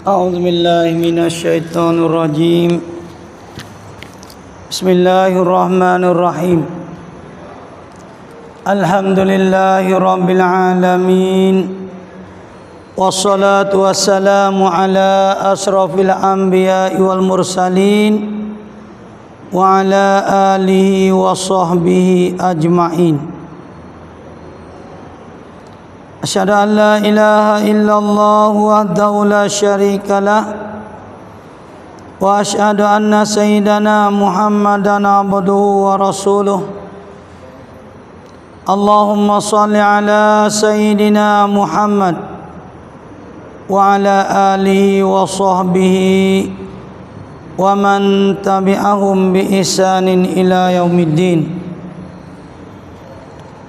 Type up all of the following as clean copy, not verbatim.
أعوذ بالله من الشيطان الرجيم بسم الله الرحمن الرحيم الحمد لله رب العالمين والصلاة والسلام على أشرف الأنبياء والمرسلين وعلى آله وصحبه أجمعين أشهد أن لا إله إلا الله وحده لا شريك له وأشهد أن سيدنا محمدا عبده ورسوله اللهم صل على سيدنا محمد وعلى آله وصحبه ومن تبعهم بإحسان إلى يوم الدين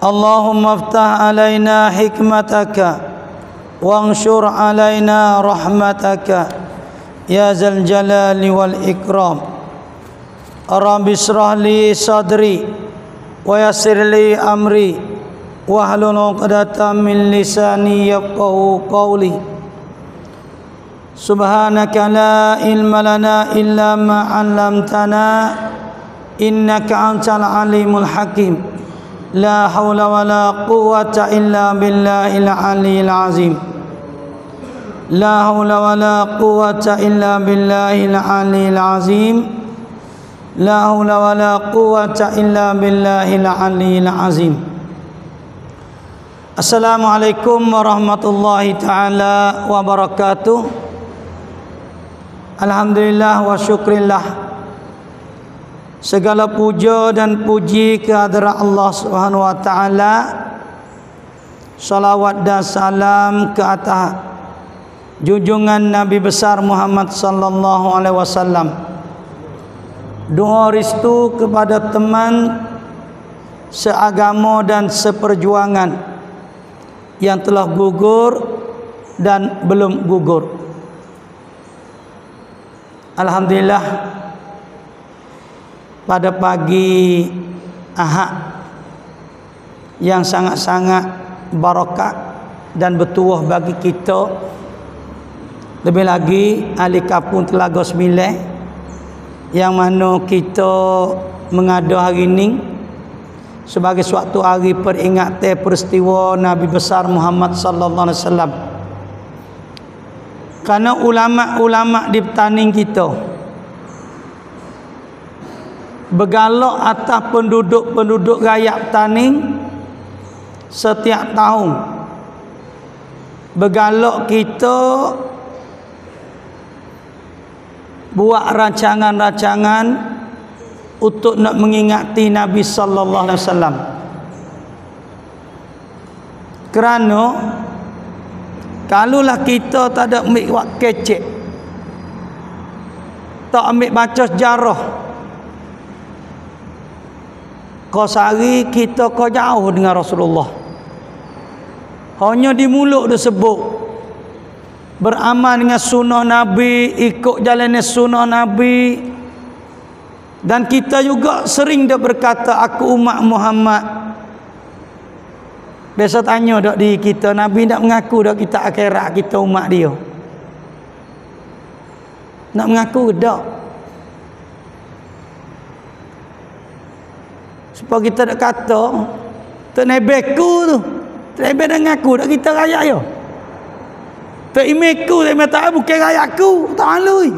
اللهم افتح علينا حكمتك وانشر علينا رحمتك يا ذا الجلال والإكرام رب اشرح لي صدري ويسر لي أمري واحلل عقدة من لساني يفقهوا قولي سبحانك لا علم لنا إلا ما علمتنا إنك أنت العليم الحكيم لا حول ولا قوة إلا بالله العلي العظيم لا حول ولا قوة إلا بالله العلي العظيم لا حول ولا قوة إلا بالله العلي العظيم Assalamualaikum warahmatullahi ta'ala wabarakatuh. Alhamdulillah wa syukrillah, segala puja dan puji kehadirat Allah Subhanahu wa taala. Salawat dan salam ke atas junjungan Nabi besar Muhammad sallallahu alaihi wasallam. Doa restu kepada teman seagama dan seperjuangan yang telah gugur dan belum gugur. Alhamdulillah, pada pagi Ahad yang sangat-sangat barakah dan bertuah bagi kita, lebih lagi ahli kampung Telaga Sembilan, yang mana kita mengada hari ini sebagai suatu hari peringatan peristiwa Nabi besar Muhammad sallallahu alaihi wasallam. Karena ulama-ulama di petani kita bergalak atas penduduk-penduduk rakyat petani setiap tahun. Bergalak kita buat rancangan-rancangan untuk nak mengingati Nabi sallallahu alaihi wasallam. Kerana kalaulah kita tak ada ambil wak kecek, tak ambil baca sejarah, kau sehari kita kau jauh dengan Rasulullah. Hanya di mulut dia sebut beramal dengan sunnah Nabi, ikut jalannya sunnah Nabi. Dan kita juga sering dia berkata, aku umat Muhammad. Biasa tanya dak di kita, Nabi tak mengaku dak kita akhirat kita umat dia? Nak mengaku dak? Supaya kita dak kata tak nebeku tu, tak nebe dak ngaku dak kita rakyat yo. Tak imeku tak mata bukan rakyatku, tak malui.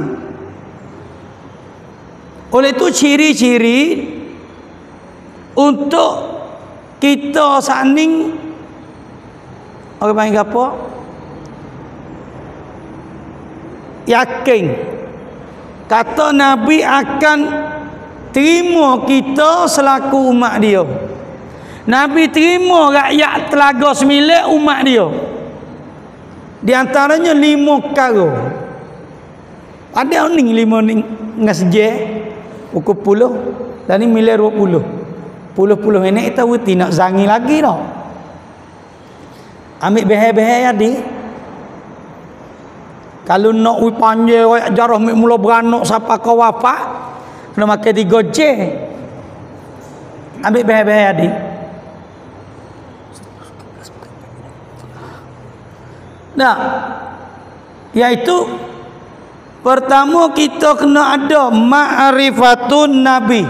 Oleh itu ciri-ciri untuk kita sanding orang panggil apa? Yakin. Kata Nabi akan terima kita selaku umat dia. Nabi terima rakyat Telaga Sembilan umat dia. Di antaranya 5 perkara. Ada ni 5 ni ngasje pukul 10 dan ni milih 20. 10 minit kita wuti nak zangi lagi dah. Ambil behel-behel jadi. Kalau nak wi panjang royak jarah mik mula beranak siapa kau wafat, kena makan 3 je. Ambil behel-behel jadi. Nah, yaitu Pertama kita kena ada ma'rifatun Nabi.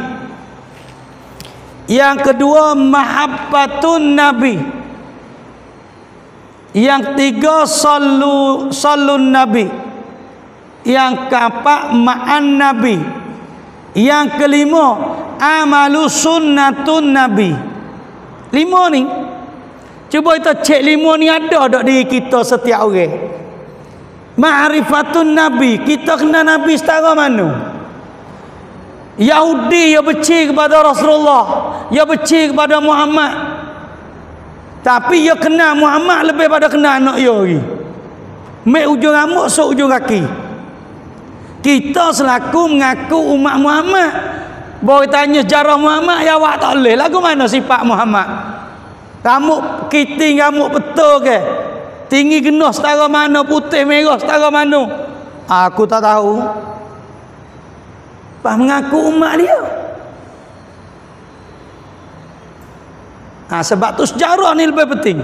Yang kedua mahabbatun Nabi. Yang tiga salun Nabi. Yang keempat ma'an Nabi. Yang kelima amalu sunnatun Nabi. 5 ni. Cuba kita cek 5 ni ada tak diri kita setiap orang. Ma'rifatun Nabi. Kita kenal Nabi setara mana? Yahudi dia benci kepada Rasulullah, dia benci kepada Muhammad. Tapi dia kenal Muhammad lebih pada kenal anak dia lagi. Mek ujung rambut sok ujung kaki. Kita selaku mengaku umat Muhammad, baru tanya sejarah Muhammad, ya awak tak boleh. Lagu mana sifat Muhammad? Rambut kiting, rambut betul ke? Tinggi genos setara mana, putih merah setara mana? Aku tak tahu. Mengaku umat dia. Sebab tu sejarah ni lebih penting.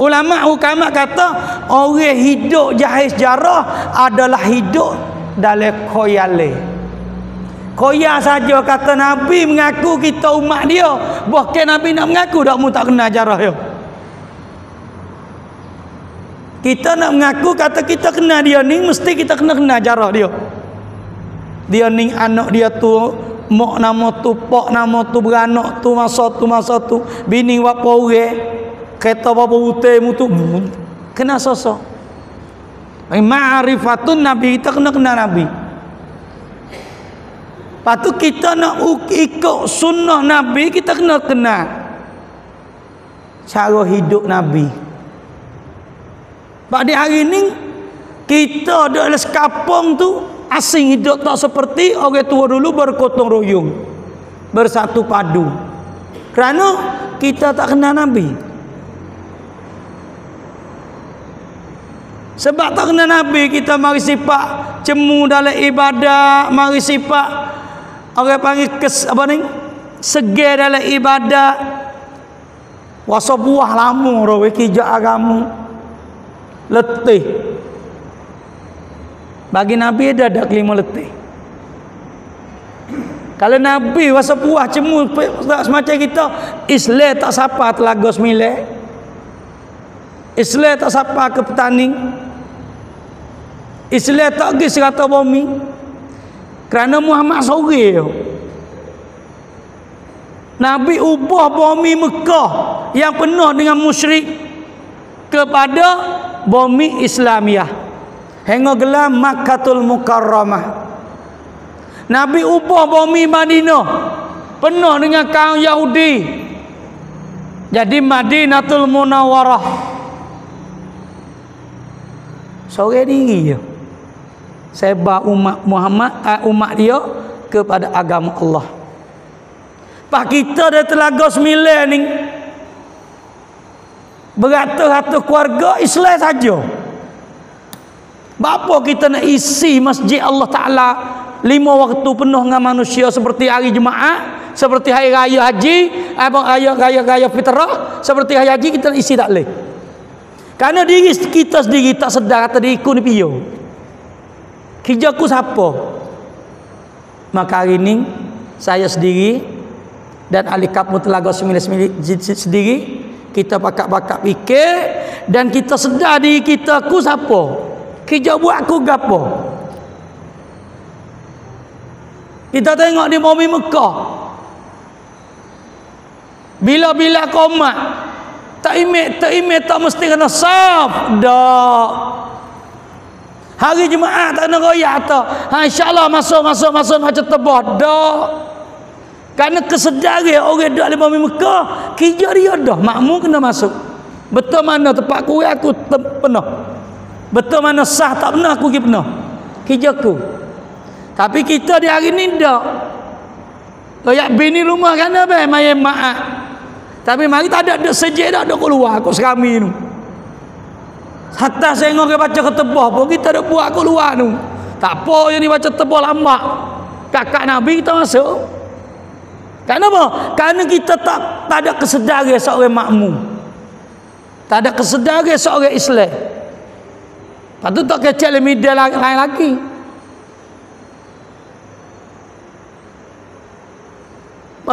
Ulama hukama kata orang hidup jahil sejarah adalah hidup dalam khoyale. Khoyal saja kata Nabi mengaku kita umat dia. Bukan Nabi nak mengaku dak mu tak kenal sejarah dia. Kita nak mengaku kata kita kenal dia ni mesti kita kena kenal sejarah dia. Dia ni anak dia tu mak nama tu, pak nama tu, beranak tu, masa tu bini bapa orang, kereta bapa utemu tu kena sosok. Ma'rifatun Nabi, kita kena kenal Nabi. Lepas tu kita nak ikut sunnah Nabi, kita kena kenal cara hidup Nabi. Pada hari ni kita ada dalam sekampung tu asing, hidup tak seperti orang tua dulu bergotong royong, bersatu padu. Kerana kita tak kenal Nabi. Sebab tak kenal Nabi, kita mari sifat cemu dalam ibadah, mari sifat orang panggil segar dalam ibadah. Wasa buah lama orang kijak agama. Letih. Bagi Nabi ada kelima letih. Kalau Nabi wasa puas cemu semacam kita, Islam tak sapa telaga sembilan, Islam tak sapa ke petani, Islam tak pergi serata bumi. Kerana Muhammad sore Nabi ubah bumi Mekah yang penuh dengan musyrik kepada bumi Islamiah. Hingga gelar Makkatul Mukarramah. Nabi ubah bumi Madinah penuh dengan kaum Yahudi jadi Madinatul Munawwarah. Sore diri je sebab umat Muhammad, umat dia kepada agama Allah. Pak kita dari Telaga Sembilan ni beratus-ratus keluarga Islam saja. Bapa kita nak isi masjid Allah Ta'ala 5 waktu penuh dengan manusia seperti hari Jumaat, seperti hari raya haji, raya fitrah, seperti hari haji kita nak isi tak boleh. Kerana diri kita sendiri tak sedar kata diriku ni piyo. Kerjaku siapa? Maka hari ini saya sendiri dan ahli kampung Telaga Sembilan sendiri kita bakak-bakak fikir dan kita sedar diri kita ku siapa? Kerja buat aku gapo? Kita tengok di bumi Mekah. Bila-bila komat tak imit tak mesti kena saf. Dak. Hari Jumaat tak kena royak tak. Insya-Allah masuk macam tebah. Dak. Kerana kesedaran orang duduk di bumi Mekah, kerja dia dah makmum kena masuk. Betul mana tempat kuih aku penuh. Betul mana sah tak pernah aku pergi pernah kerjaku. Tapi kita di hari ni tak. Kayak bini rumah kan apa main maaf. Tapi mari tak ada sejak dak keluar aku serami tu. Hatta saya ngok baca ketebah pun kita dak buat aku luar tu. Tak apa yang dibaca tebah lama. Kakak Nabi kita masuk. Kenapa? Kerana kita tak ada kesedaran seorang makmum. Tak ada kesedaran seorang Islam. Lepas tu tak kecil media lain lagi.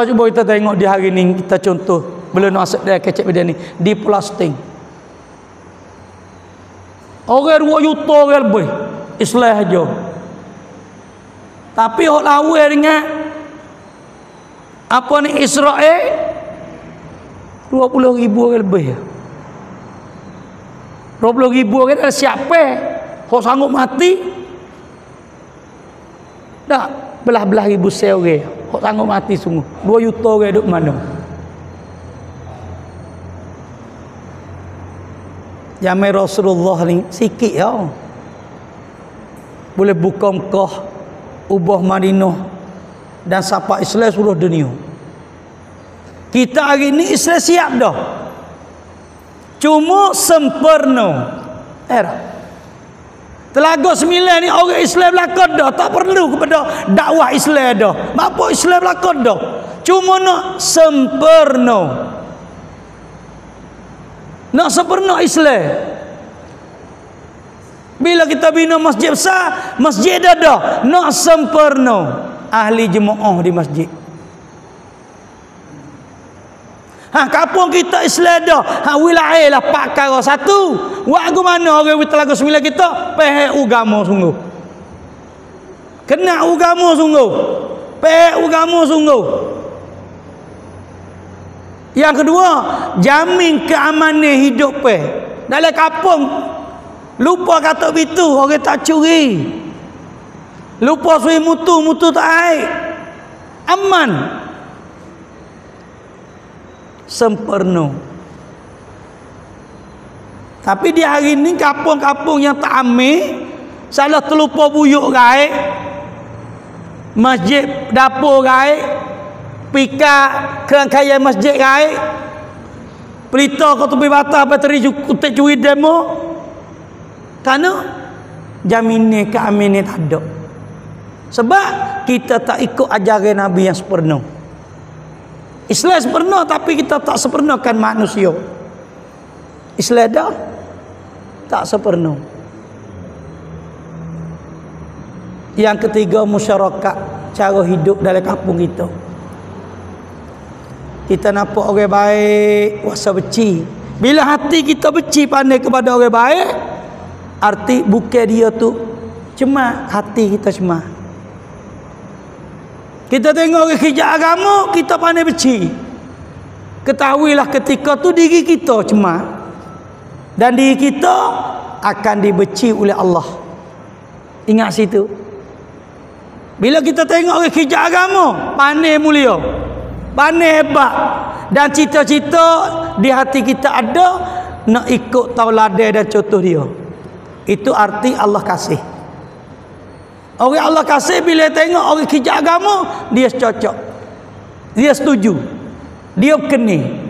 Cuba kita tengok di hari ni, kita contoh belum masuk dia kecek dia ni di plastik. Orang 2 juta orang lebih Islam aja. Tapi hok lawe dengan apa ni Israel 20,000 orang lebih. 20,000 orang dah siapa hok sanggup mati. Dah belah-belah ribu seorang hok sanggup mati sungguh. 2 juta orang duduk mana? Zaman Rasulullah ni sikit ya. Boleh buka Mekah, ubah Madinah dan sapa Islam seluruh dunia. Kita hari ni Islam siap dah. Cuma sempurna. Telaga 9 ni orang Islam belakang dah, tak perlu kepada dakwah Islam dah. Apa Islam belakang dah. Cuma nak sempurna. Nak sempurna Islam. Bila kita bina masjid besar, masjid dah nak sempurna ahli jemaah di masjid. Kampung kita Islam dah. Wilayah lah pakar satu. Waktu mana orang Telaga 9 kita pehek agama sungguh. Kena agama sungguh. Pehek agama sungguh. Yang kedua, jamin keamanan hidup dalam kampung. Lupa kata begitu, orang tak curi. Lupa sui mutu tak air. Aman. Sempurna. Tapi di hari ni kampung-kampung yang tak amin, salah terlupa buyuk gaib, masjid dapur gaib, pika kerangkaian masjid gaib, pelita kau tepi batas bateri kutek curi demo. Kerana jaminan keamanan tak ada. Sebab kita tak ikut ajaran Nabi yang sempurna. Islam sempurna tapi kita tak sempurnakan manusia. Islam dah tak sempurna. Yang ketiga, masyarakat, cara hidup dalam kampung kita. Kita nampak orang baik kuasa beci. Bila hati kita beci pandai kepada orang baik, arti bukan dia tu cuma hati kita cuma. Kita tengok orang hijab agama, kita pandai beci. Ketahuilah ketika tu diri kita cuma, dan diri kita akan dibeci oleh Allah. Ingat situ. Bila kita tengok orang hijab agama, pandai mulia, pandai hebat, dan cita-cita di hati kita ada nak ikut tauladan dan contoh dia, itu arti Allah kasih. Orang Allah kasih bila tengok orang hijab agama, dia cocok, dia setuju, dia kena.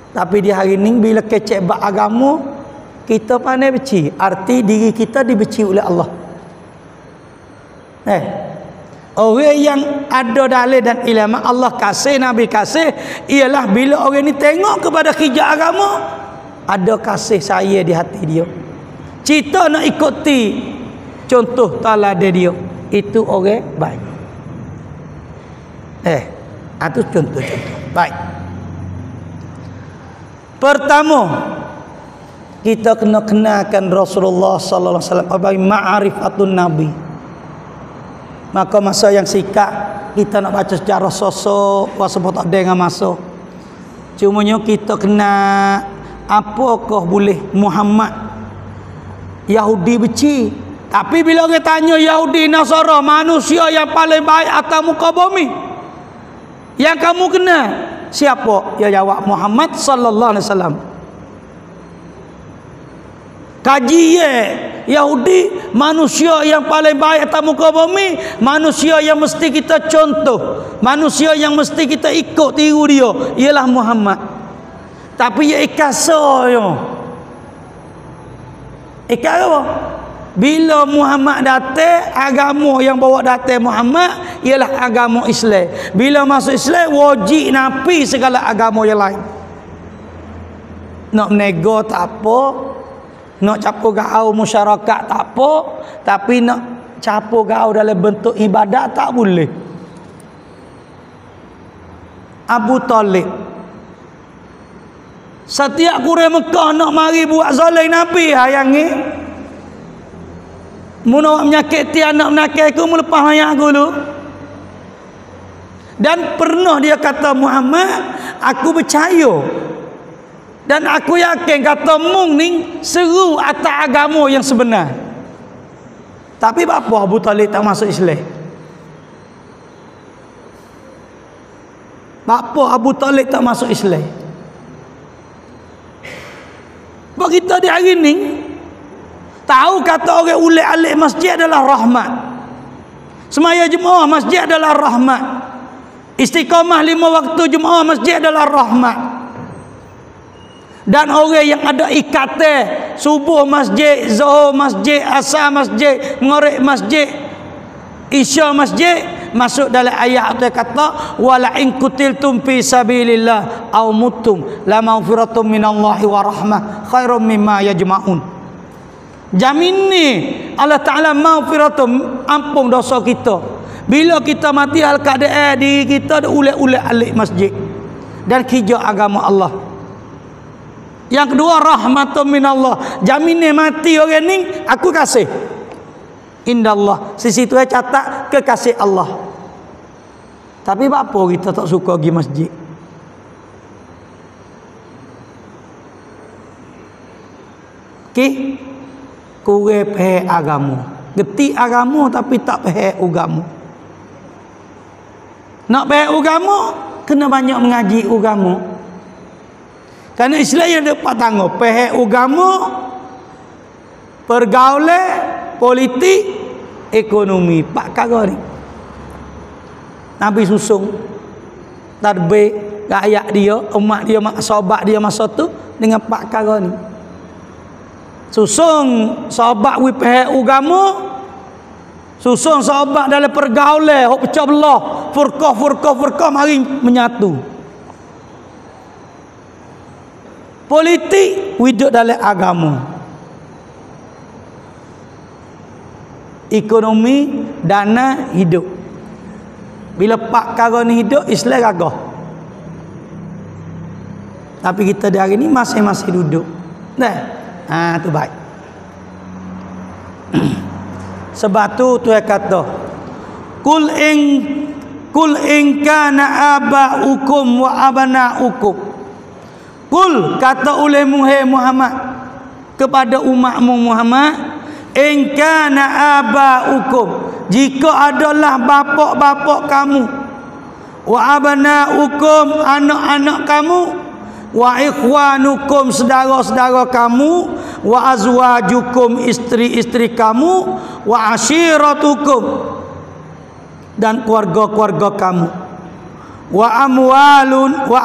Tapi di hari ni bila kecek bab agama, kita pandai beci, arti diri kita dibeci oleh Allah. Orang yang ada dalil dan ilmu Allah kasih, Nabi kasih, ialah bila orang ni tengok kepada hijab agama, ada kasih saya di hati dia, cita nak ikuti contoh teladan dia, itu orang baik. Itu contoh-contoh baik. Pertama, kita kena kenalkan Rasulullah sallallahu alaihi wasallam sebagai ma'rifatun Nabi. Maka masa yang sikap kita nak baca secara sosok, kuasa tak dengan masa. Cumanya kita kena apakah boleh Muhammad Yahudi beci. Tapi bila orang tanya Yahudi Nasara, manusia yang paling baik atas muka bumi, yang kamu kenal siapa? Dia jawab Muhammad sallallahu alaihi wasallam. Kaji Yahudi, manusia yang paling baik atas muka bumi, manusia yang mesti kita contoh, manusia yang mesti kita ikut tiru dia, ialah Muhammad. Tapi ia ikasanya apa? Bila Muhammad datang, agama yang bawa datang Muhammad ialah agama Islam. Bila masuk Islam, wajib napi segala agama yang lain. Nak menego tak apa, nak campur gaul masyarakat tak apa, tapi nak campur gaul dalam bentuk ibadat tak boleh. Abu Talib. Setiap kurai Mekah nak mari buat zalim Nabi, hayangi mun awak menyakiti anak menakil aku melepas hayat aku dulu. Dan pernah dia kata, Muhammad, aku percaya dan aku yakin kata mung ni seru atas agama yang sebenar. Tapi apa Abu Talib tak masuk Islam? Apa Abu Talib tak masuk Islam? Bagi kita di hari ni tahu kata orang ulik alik masjid adalah rahmat. Semaya Jumaat masjid adalah rahmat. Istiqamah 5 waktu Jumaat masjid adalah rahmat. Dan orang yang ada ikatan subuh masjid, zuhur masjid, asar masjid, maghrib masjid, isya masjid, masuk dalam ayat itu kata wala in kutiltum fi sabilillah aw muttum la maghfiratum minallahi wa rahmah khairum mimma yajma'un. Jamin ni Allah Ta'ala maghfiratum, ampun dosa kita bila kita mati hal keadaan diri kita ada ulek-ulek alik masjid dan kerja agama Allah. Yang kedua rahmatun minallah, jamin ni mati orang ni aku kasih indallah, sisi tu catat kekasih Allah. Tapi apa kita tak suka pergi masjid? Okey, kurang faham agama, geti agama tapi tak faham agama. Nak faham agama kena banyak mengaji agama. Karena Islam yang dapat tangguh faham agama, pergaulan, politik, ekonomi, 4 perkara ni. Nabi susung tadbir rakyat dia, umat dia, sahabat dia masa tu dengan 4 perkara ni. Susung sahabat wi faham agama, susung sahabat dalam pergaulan, hok pecah belah, furqah mari menyatu. Politik hidup dalam agama. Ekonomi, dana hidup. Bila 4 perkara ni hidup, Islam gagah. Tapi kita di hari ni masih duduk. Nah, tu baik. Sebab tu Tuhan kata, Kul in kana aba'ukum wa abana'ukum. Kul kata oleh Muhammad kepada umatmu Muhammad, in kana aba'ukum, jika adalah bapak-bapak kamu, wa abana'ukum, anak-anak kamu, wa ikhwanukum, saudara-saudara kamu, wa azwajukum, istri-istri kamu, wa ashiratukum, dan keluarga-keluarga kamu, wa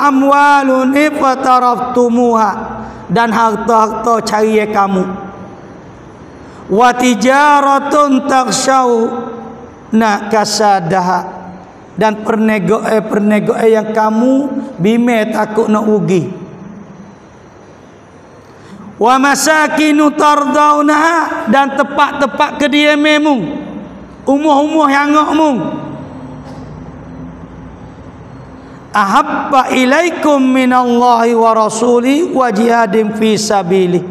amwalun iftaraftumuha, dan harta-harta carian kamu, wa tijaratun takhshawna kasadaha, dan pernegoan yang kamu bime takut nak rugi, wa masakinu tardaunaha, dan tempat-tempat kediamanmu, umuh-umuh yang ngakmu, ahabba ilaikum minallahi wa rasuli wa jihadin fi sabilih.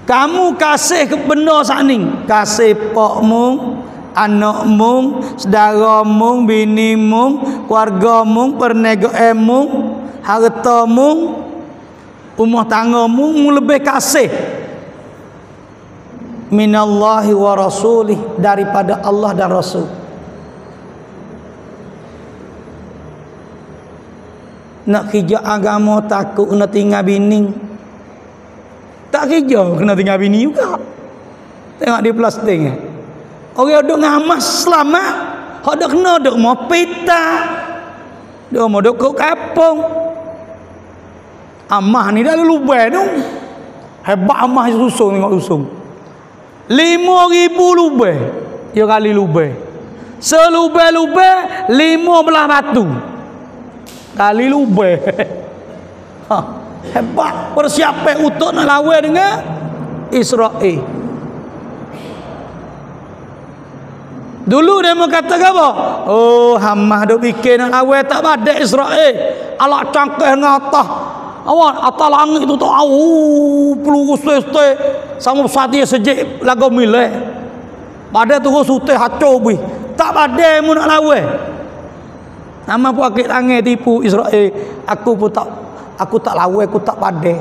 Kamu kasih ke benda saning, kasih pokmu, anakmu, saudaramu, binimu, keluargamu, pernegoanmu, hartamu, rumah tanggamu, mu lebih kasih minallahi wa rasulih, daripada Allah dan Rasul. Nak kerja agama takut nak tinggal bini, tak kerja kena tinggal bini juga. Tengok di plastik orang duk ngamas selamat, hak dak kena duk mau pita, duk mau duk ke kampung. Amah ni dah lubai tu, hebat amah susung, tengok susung 5,000 lubai, dia kali lubai, selubai-lubai 15 batu kali lubai. Hebat, persiapan untuk nak lawan dengan Israel. Dulu dia mau kata apa? Oh, Hamas duk fikir nak lawan tak badai Israel. Alak cangkeh ngatah. Awak atas langit tu peluru sete sama sati sejik lagu milih. Badai terus sutih hacau bi. Tak badai mu nak lawan. Nama pun akik langit tipu Israel. Aku tak lawan, aku tak badai.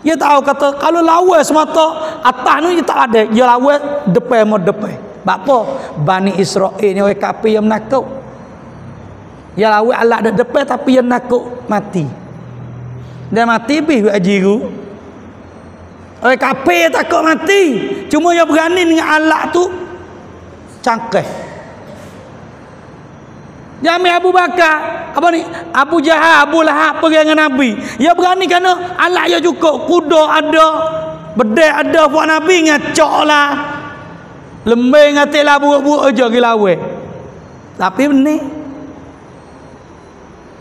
Dia tahu kata kalau lawan semata atas ni dia tak ada. Dia lawan depan mau depan. Apa? Bani Israel ni orang kafir yang menakut. Dia lawan alat ada depan tapi yang nakut mati. Dia mati pergi buat jiru. Orang kafir takut mati. Cuma dia berani dengan alat tu cangkeh. Dia ambil Abu Bakar, apa ni? Abu Jahal, Abu Lahab pergi dengan Nabi. Dia berani kerana alat dia cukup. Kuda ada, bedek ada buat Nabi ngacak lah. Lembing ngatik lah buruk-buruk je pergi lawan. Tapi ni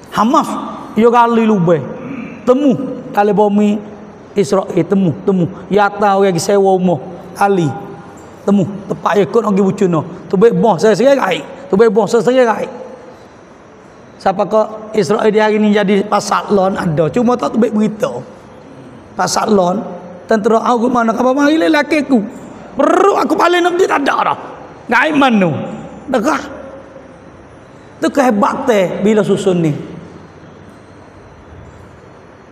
Hamas dia gali lubang. Temu kali bumi Israel temu. Ya tahu yang sewa rumah kali. Temu tempat ikut pergi bucuna. Tu baik bos saya serai. Tu baik bos saya serai. Siapa kau Israel di hari ini jadi pasal lon ada. Cuma tak tu baik beritahu. Pasal lon tentera aku mana kau mari lelaki aku. Perut aku paling nak tak ada dah. Gaib mana? Dekah. Tu kehebat teh bila susun ni.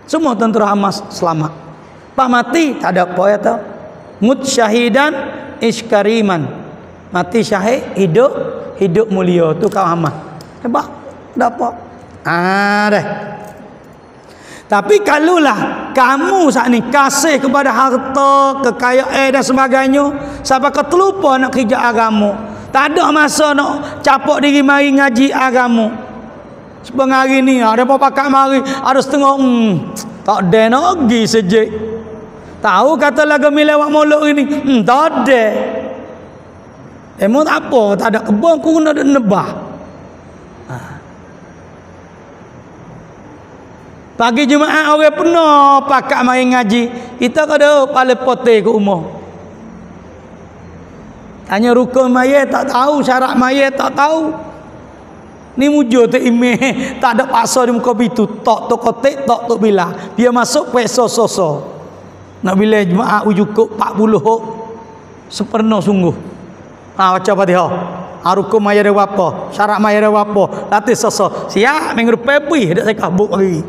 Semua tentera Hamas selamat. Pak mati tak ada apa ya tau. Mut syahidan iskariman. Mati syahid, hidup mulia. Tu kau Hamas. Hebat. Dapat. Dah. Tapi kalulah kamu saat ni kasih kepada harta, kekayaan dan sebagainya, sampai kau terlupa nak kerja agama. Tak ada masa nak capok diri mari ngaji agama. Sebab hari ni ada apa pakai mari, ada setengah tak ada nak pergi sejik. Tahu kata lagu milawak molok ini, tak ada. Emang tak apa, tak ada kebun ku nak nebah. Pagi Jumaat orang penuh pakat mari ngaji. Kita kada paling pote ke rumah. Tanya rukun mayat tak tahu, syarat mayat tak tahu. Ni mujur tu email, tak ada paksa di muka pintu. Tok tok kotek, tok tok bila. Dia masuk peso soso. Nak bila Jumaat cukup 40 hok. Sepenuh sungguh. Baca Fatihah. Rukun mayat dia apa? Syarat mayat dia apa? Latih soso. Siap minggu depan pergi dak saya kabuk lagi.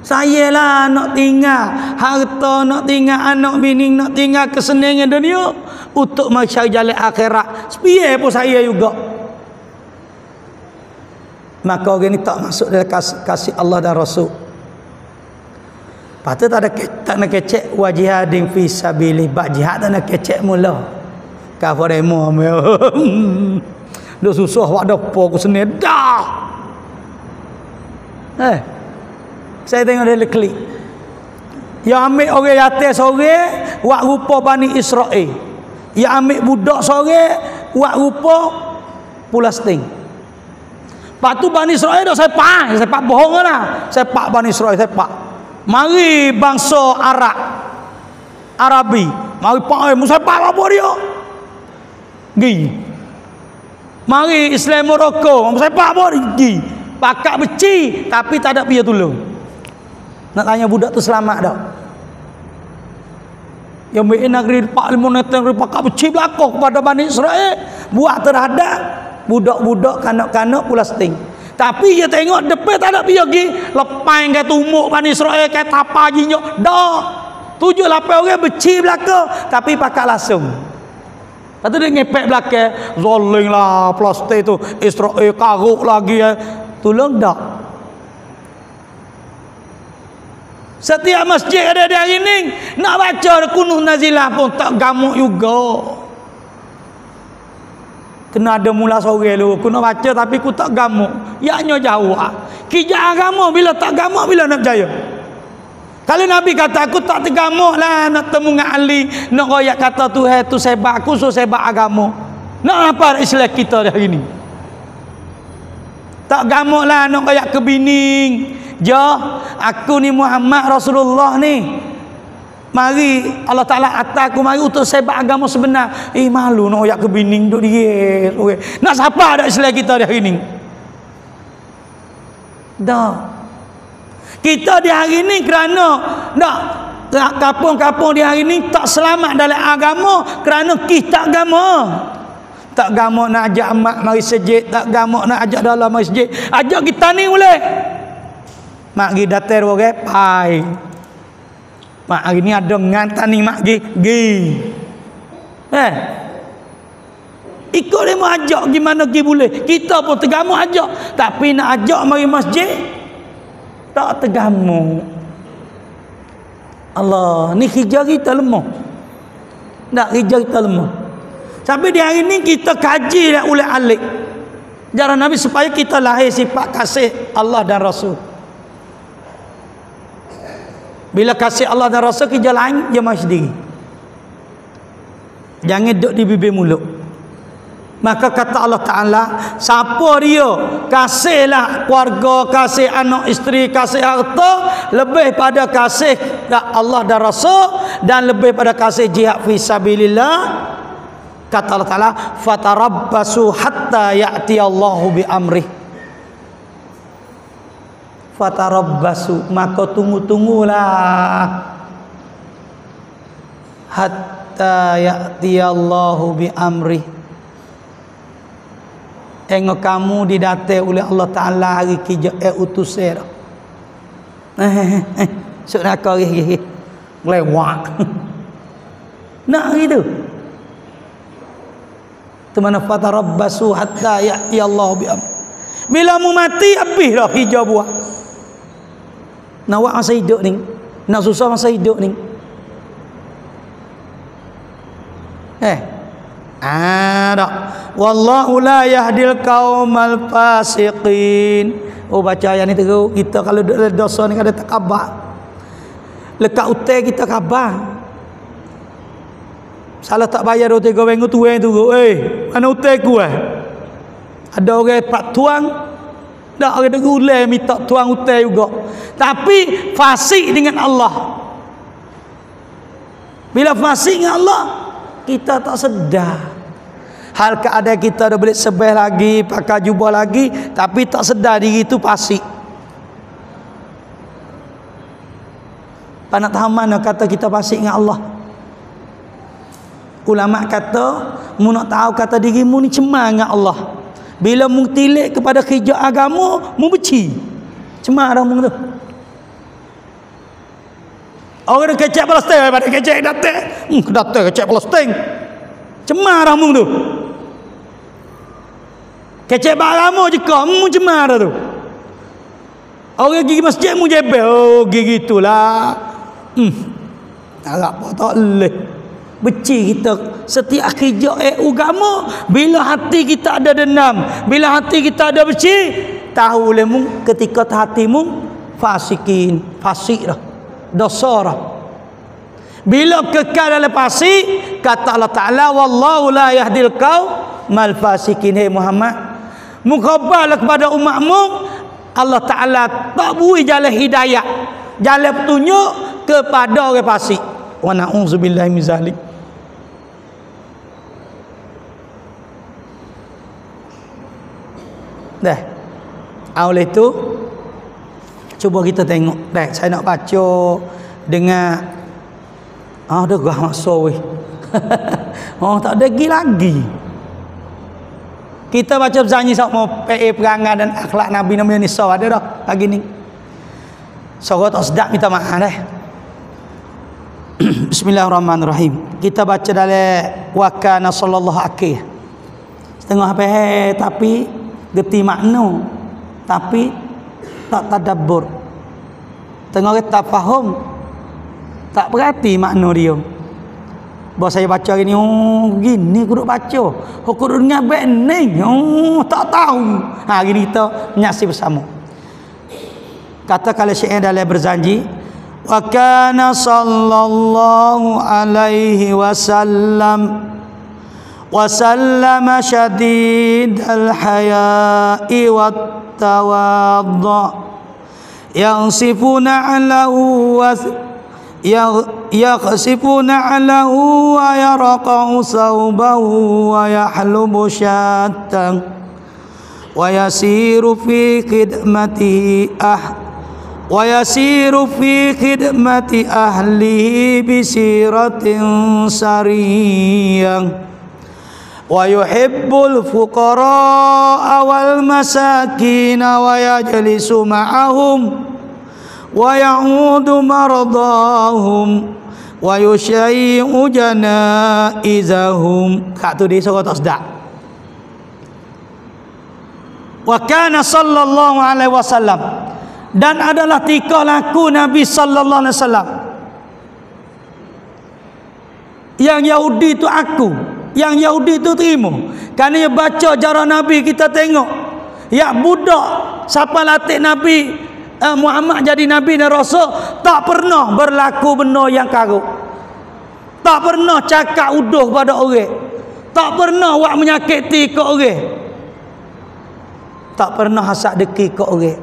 Saya lah nak tinggal harta, nak tinggal anak bini, nak tinggal kesenangan dunia untuk mencari jalan akhirat. Sepiye pun saya juga. Maka orang ni tak masuk dalam kasih Allah dan Rasul. Patut tak nak kecek wajihadin fi sabili. Bak jihad tak nak kecek mula. Kafir demo. Dah susah wak depa aku senang dah. Saya tengok dia klik. Yang ambil orang yatim seorang buat rupa Bani Israel. Yang ambil budak seorang buat rupa Palestin. Lepas tu Bani Israel dah sepak bohong lah. Sepak Bani Israel sepak. Mari bangsa Arabi. Mari pakai sepak apa dia? Gi. Mari Islam Morocco. Sepak apa dia? Pakak beci tapi tak ada dia tolong. Nak tanya budak tu selamat dah. Yang main negeri 4-5 negeri pakak beci belakang kepada Bani Israel buat terhadap budak-budak kanak-kanak Palestin. Tapi dia tengok depan tak ada dia pergi lepas ke tumuk Bani Israel ke tapa jinyo dah 7-8 orang beci belakang tapi pakak langsung. Lepas tu dia ngepek belakang zoling lah Palestin tu Israel karuk lagi tolong dak. Setiap masjid ada di hari ni nak baca kunuh nazilah pun tak gamuk juga. Kena ada mula sore lu. Aku nak baca tapi aku tak gamuk. Yaknya jauh. Kijak agama bila tak gamuk bila nak berjaya. Kalau Nabi kata aku tak tergamuk lah nak temu dengan Ali. Nak royak kata Tuhan tu sebab aku so sebab agama. Nak apa Islam kita hari ni? Tak gamuk lah nak royak ke bini. Jah, aku ni Muhammad Rasulullah ni. Mari Allah Ta'ala atas aku mari untuk sebab agama sebenar. Malu nak oyak ke bining duk dia. Nak siapa ada Islam kita di hari ini? Dah. Kita di hari ini kerana dah kampung-kampung di hari ini tak selamat dalam agama kerana kita agama. Tak agama nak ajak mak mari masjid, tak agama nak ajak dalam masjid. Ajak kita ni boleh. Mak gi datar orang pai. Mak hari ni ada ngantan ni mak gi. Ikut dia mau ajak gimana gi boleh. Kita pun tergamu ajak, tapi nak ajak mari masjid tak tergamu. Allah, ni hijau kita lemah. Tak hijau kita lemah. Sampai di hari ni kita kaji dah oleh alik. Ajaran Nabi supaya kita lahir sifat kasih Allah dan Rasul. Bila kasih Allah dan Rasul kita lain dia mesti sendiri. Jangan duduk di bibir mulut. Maka kata Allah Ta'ala, siapa dia kasihlah keluarga, kasih anak isteri, kasih harta lebih pada kasih Allah dan Rasul dan lebih pada kasih jihad fi sabilillah. Kata Allah Ta'ala, fatarabbasu hatta ya'ti Allahu bi amrih. Fatarabbasu, maka tunggu-tunggulah hatta ya'ti Allahu bi amrih. Tengok kamu didatai oleh Allah Ta'ala hari kijak utusir. Sok nak kau lewat. Nak gitu. Temana fatarabbasu hatta ya'ti Allah bi amrih. Bila mu mati habis dah hijau buah. Nak buat masa hidup ni, nak susah masa hidup ni. Dak. Wallahu la yahdil qaumal fasiqin. Baca ayat ni terus. Kita kalau dosa ni ada tak khabar. Lekat utai kita khabar. Salah tak bayar utai kau bengu tuan tu. Mana utai ku Ada orang pak tuang. Tak ada gulai minta tuang utai juga. Tapi fasik dengan Allah. Bila fasik dengan Allah, kita tak sedar. Hal keadaan kita dah boleh sebeh lagi, pakai jubah lagi, tapi tak sedar diri itu fasik. Panak tahan mana kata kita fasik dengan Allah. Ulama kata, mu nak tahu kata dirimu ni cemar dengan Allah. Bila mu tilik kepada hijau agama, mu benci. Cemar dah mu tu. Orang kecek Palestin daripada kecek datang. Datang kecek Palestin. Cemar dah mu tu. Kecek agama je kau, mu cemar dah tu. Orang gigi masjid mu jebel. Gigi itulah. Agak apa tak boleh. Benci kita setiap hijau agama. Bila hati kita ada dendam, bila hati kita ada benci, tahu lemu ketika hatimu fasikin, fasik dah, dosa dah. Bila kekal dalam fasik, kata Allah Ta'ala, wallahu la yahdil qaumal fasikin. Hai Muhammad, mukhabarlah kepada umatmu, Allah Ta'ala tak beri jalan hidayah, jalan petunjuk kepada orang fasik. Wa na'udzubillahi min zalik. Dah. Oleh itu cuba kita tengok. Dah, saya nak baca dengan dah gah masa weh. Tak ada lagi. Kita baca zanyi sama perangai dan akhlak Nabi namanya Nisa ada dah pagi ni. Suara tak sedap minta maaf dah. Bismillahirrahmanirrahim. Kita baca dalam wakana sallallahu akih. Setengah apa tapi geti makna, tapi tak tadabbur. Tengok orang tak faham, tak berarti makna dia. Bahawa saya baca ini, gini aku duk baca, aku duk ngabek ni, tak tahu. Hari ni kita menyaksi bersama. Kata kalau syair dalam berjanji, wa kana sallallahu alaihi wasallam وسلم شديد الحياء والتواضع ينصف نعله yakhsifuna alahu wa yarqa'u sawbahu wa yahlubu syatan wa yasiru fi khidmatihi ahlihi bisiratin sariyah wa yuhibbul fuqara wal masakin wa yajlisu ma'ahum wa ya'udu mardahum wa yushayyi'u janaizahum. Kak tu dia suruh tak sedap. Wa kana sallallahu alaihi wasallam, dan adalah tika laku Nabi sallallahu alaihi wasallam. Yang Yahudi tu aku, yang Yahudi tu terima. Kerana dia baca cara Nabi, kita tengok. Ya budak siapa latih Nabi Muhammad jadi Nabi dan Rasul, tak pernah berlaku benda yang karuk. Tak pernah cakap uduh pada orang. Tak pernah buat menyakiti ke orang. Tak pernah hasad deki ke orang.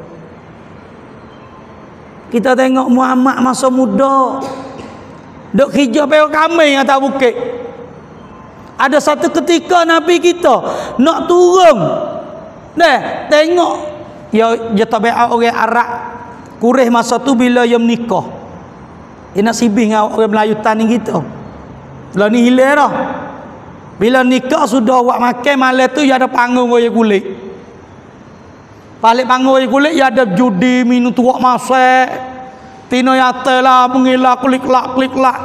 Kita tengok Muhammad masa muda duk kerja payah kambing atas bukit. Ada satu ketika Nabi kita nak turun, tengok dia tabiat orang Arab Quraisy masa tu bila dia menikah. Dia nak sibih dengan orang Melayu tani kita. Lah ni hilang dah. Bila nikah sudah buat makan malam tu dia ada panggung orang kulit. Balik panggung orang kulit dia ada judi, minum tuak masak. Tino yate lah mengilah klik-lak.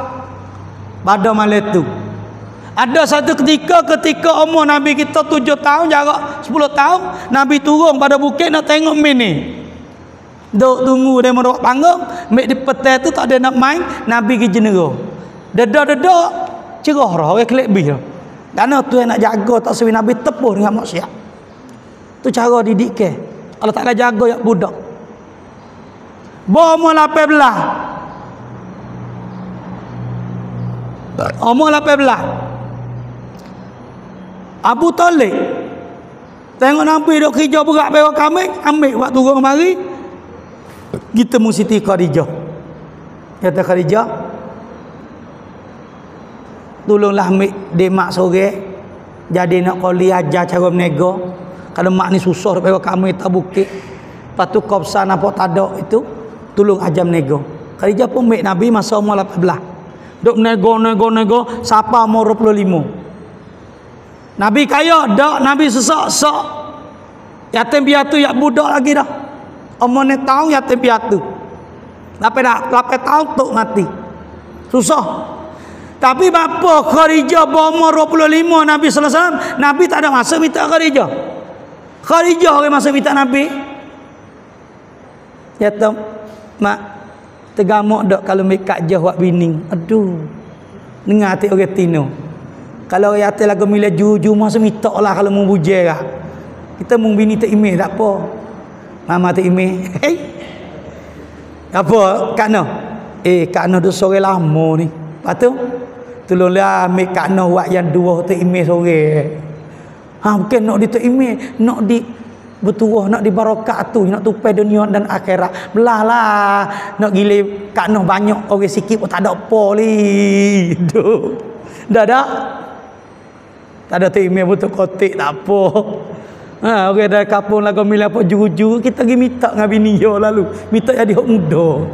Pada malam tu ada satu ketika umur Nabi kita 7 tahun, jarak 10 tahun, Nabi turun pada bukit nak tengok mini. Duk tunggu dia merok panggung, mek di petai tu tak ada nak main, Nabi pergi jenera. Dedak cerah dah orang kelek bih. Karena tu yang nak jaga tak sewi Nabi tepuh dengan maksiat. Tu cara didik ke. Allah Taala jaga yak budak. Umur 18. Umur 18. Abu Talib tengok Nabi duk kerja berat bewa kambing, ambil waktu turun kemari, kita mu Siti Khadijah. Kata Khadijah, tolonglah ambil dia mak sore, jadi nak kali ajar cara berniaga. Kalau mak ni susah bewa kambing tak bukit, lepas tu kau pesan apa tak ada itu, tolong ajar berniaga. Khadijah pun ambil Nabi masa umur 18. Duk nego siapa umur 25. Nabi kaya dak, Nabi sesak yatim piatu yak budak lagi dah. Umur ni tahun yatim piatu. 8 tahun tok mati. Susah. Tapi bapa Khadijah berumur 25 Nabi sallallahu alaihi wasallam, Nabi tak ada masa minta Khadijah. Khadijah orang masa minta Nabi. Yatim mak tegamuk dak kalau mikat je buat bini. Aduh. Dengar hati orang tino. Kalau yatim lagu milih juju masa minta lah kalau mau bujai lah. Kita mau bini tak email tak apa. Mama tak email. Hei. Apa Kak Noh? Kak Noh tu sore lama ni. Lepas tu tolonglah ambil Kak Noh buat yang 2 tak email sore. Bukan nak di tak email, nak di bertuah, nak di barakat tu, nak tupai dunia dan akhirat. Belah lah. Nak gile Kak Noh banyak orang sikit pun tak ada apa li. Dah. Tak ada email betul kotik tak apa. Orang dari kampung lagu milih apa juru-juru, kita pergi minta dengan bini dia lalu. Minta jadi hok muda.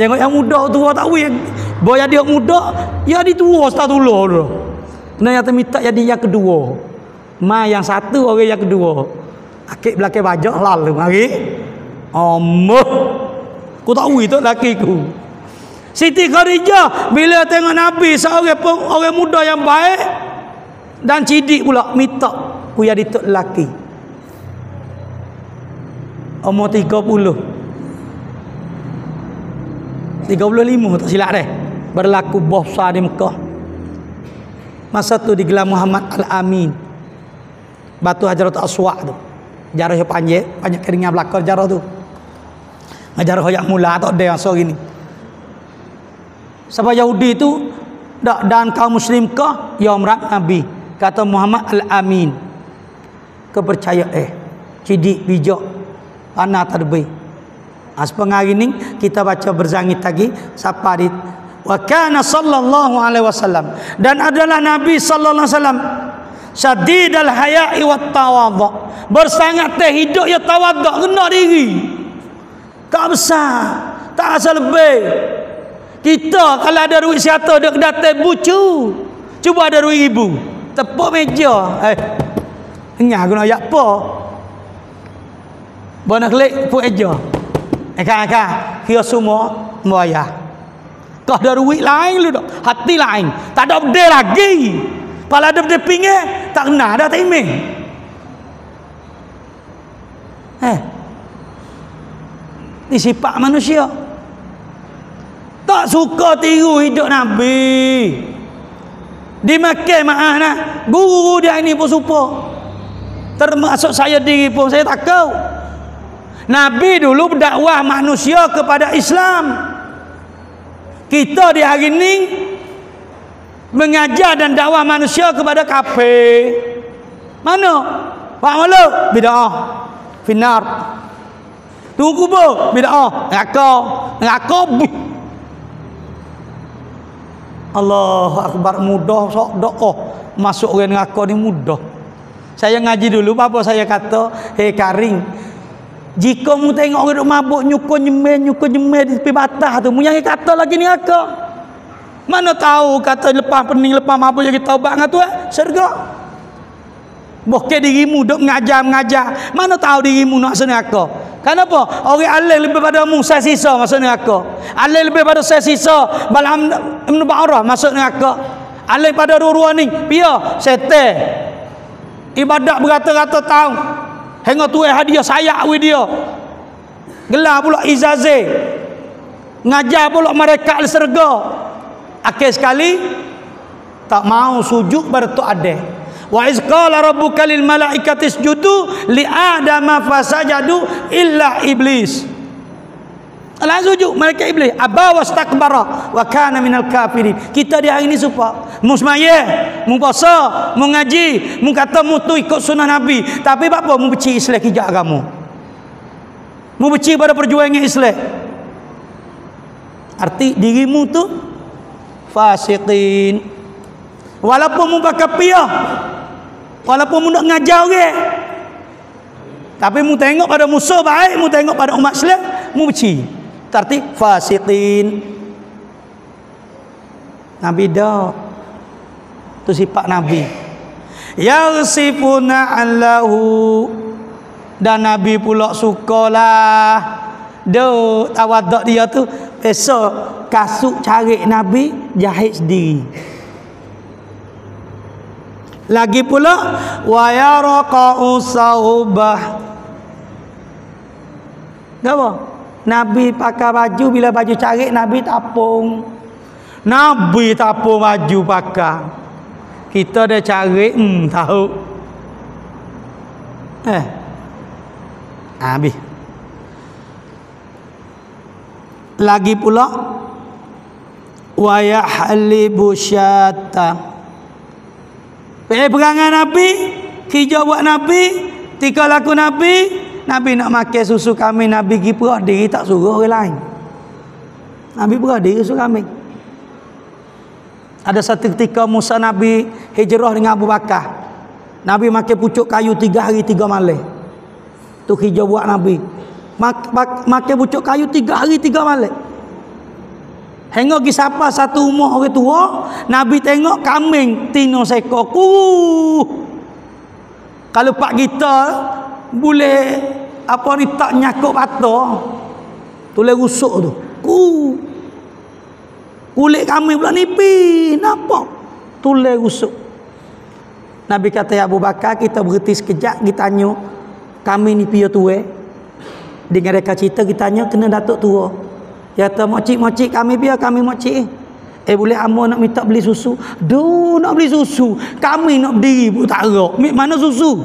Yang muda tu tak tahu yang boy jadi hok muda, ya di tua start dulu tu. Nah yang minta jadi yang kedua. Yang satu orang yang kedua. Akik belakang bajak lalu mari. Ku tahu itu laki ku. Siti Khadijah bila tengok Nabi seorang orang muda yang baik dan cidik pula, minta ku jadi tok lelaki. Umur 35 tak silap deh. Berlaku besar di Mekah. Masa tu digelar Muhammad Al-Amin. Batu Hajarul Aswad tu. Jarah panjang keringan belakang jarah tu. Ngajar hoyak mula tak ada yang so gini. Sebab Yahudi tu dan kaum muslim kah ya umrah Nabi. Kata Muhammad Al-Amin. Kepercayaan cidik bijak anak terbaik. Sepengah ini kita baca berzangit lagi siapa di Wa kana sallallahu alaihi wasallam, dan adalah Nabi sallallahu alaihi wasallam syadidal haya'i wat tawadhu, bersangat hidup ya tawadhu, kena diri. Tak besar, tak asal lebih. Kita kalau ada duit 100 duk kedai bucu, cuba ada 2,000, tepuk meja. Engah guna ayat apa? Bona klik puk meja. Kan kira semua bayar. Kau ada duit lain lu dak, hati lain. Tak ada benda lagi. Pala ada benda pinggir, tak kena dah timing. Ni sifat manusia. Tak suka tiru hidup Nabi. Dimakai maaf nah. Guru dia ini pun supa. Termasuk saya diri pun saya takut. Nabi dulu berdakwah manusia kepada Islam. Kita di hari ini mengajar dan dakwah manusia kepada kafir. Mana? Pak Maluk bid'ah. Finar. Tunggu kubur bid'ah. Neraka. Allahu akbar, mudah sok doa masuk ke neraka ni mudah. Saya ngaji dulu, bapa saya kata, "Hei Karing, jika mu tengok orang duk mabuk nyukun nyemeh di tepi batas tu, mu yang kata lagi neraka. Mana tahu kata lepas pening lepas mabuk jadi taubat dengan tu syurga. Bokeh dirimu duk mengajar. Mana tahu dirimu nak masuk neraka. Kenapa? Orang alim lebih pada mu saya sisa masuk neraka. Alim lebih pada saya sisa Bal'am Ibn Ba'rah masuk neraka. Alim pada dua-dua ni pia setan. Ibadat beratus-ratus tahun. Hingga tuai hadiah sayak with dia. Gelar pula izazah. Ngajar pula mereka al serga. Akhir sekali tak mau sujud pada tu ada. Wa iz qala rabbuka lil malaikati isjudu li adama fasajadu illa iblis. Allah sujud mereka iblis aba wastakbara wa kana minal kafirin. Kita di hari ini supa mu semaya, mu puasa, mu ngaji, mu kata mu tu ikut sunnah Nabi, tapi apa mu benci Islam kijak kamu. Mu benci pada perjuangan Islam. Arti dirimu tu fasiqin. Walaupun mu pakai piyah, walaupun mu nak ngajar orang, tapi mu tengok pada musuh baik, mu tengok pada umat Islam, mu benci. Arti fasiqin. Nabi dah tu sifat Nabi. Yarsifuna allahu, dan Nabi pula sukalah do tawaduk dia tu besok kasut cari Nabi jahit sendiri. Lagi pula wa yarqa'u saubah. Apa? Nabi pakai baju, bila baju cari Nabi tapung. Nabi tapung baju pakai. Kita dah cari tahu. Habis. Lagi pula wa yahlibu syata. Perangai Nabi, hijau buat Nabi, tika laku Nabi. Nabi nak makan susu kami, Nabi pergi perah diri, tak suruh orang lain. Nabi perah diri suruh kami. Ada satu ketika Musa Nabi hijrah dengan Abu Bakar. Nabi makan pucuk kayu 3 hari 3 malam. Tu hijau buat Nabi. Makan pucuk kayu 3 hari 3 malam. Hingga pergi sapa satu rumah orang tua, Nabi tengok kambing tino sekor. Kalau pak kita boleh apa ni tak nyakuk patah, tulis rusuk tu. Kulit kambing pula nipis, nampak? Tulis rusuk. Nabi kata ya Abu Bakar, kita berhenti sekejap, kita tanya kambing ni pia tua. Dengan mereka cerita kita tanya kena datuk tua. Dia kata mocik kami biar kami mocik. Boleh amo nak minta beli susu. Nak beli susu. Kami nak berdiri pun tak gerak. Mana susu?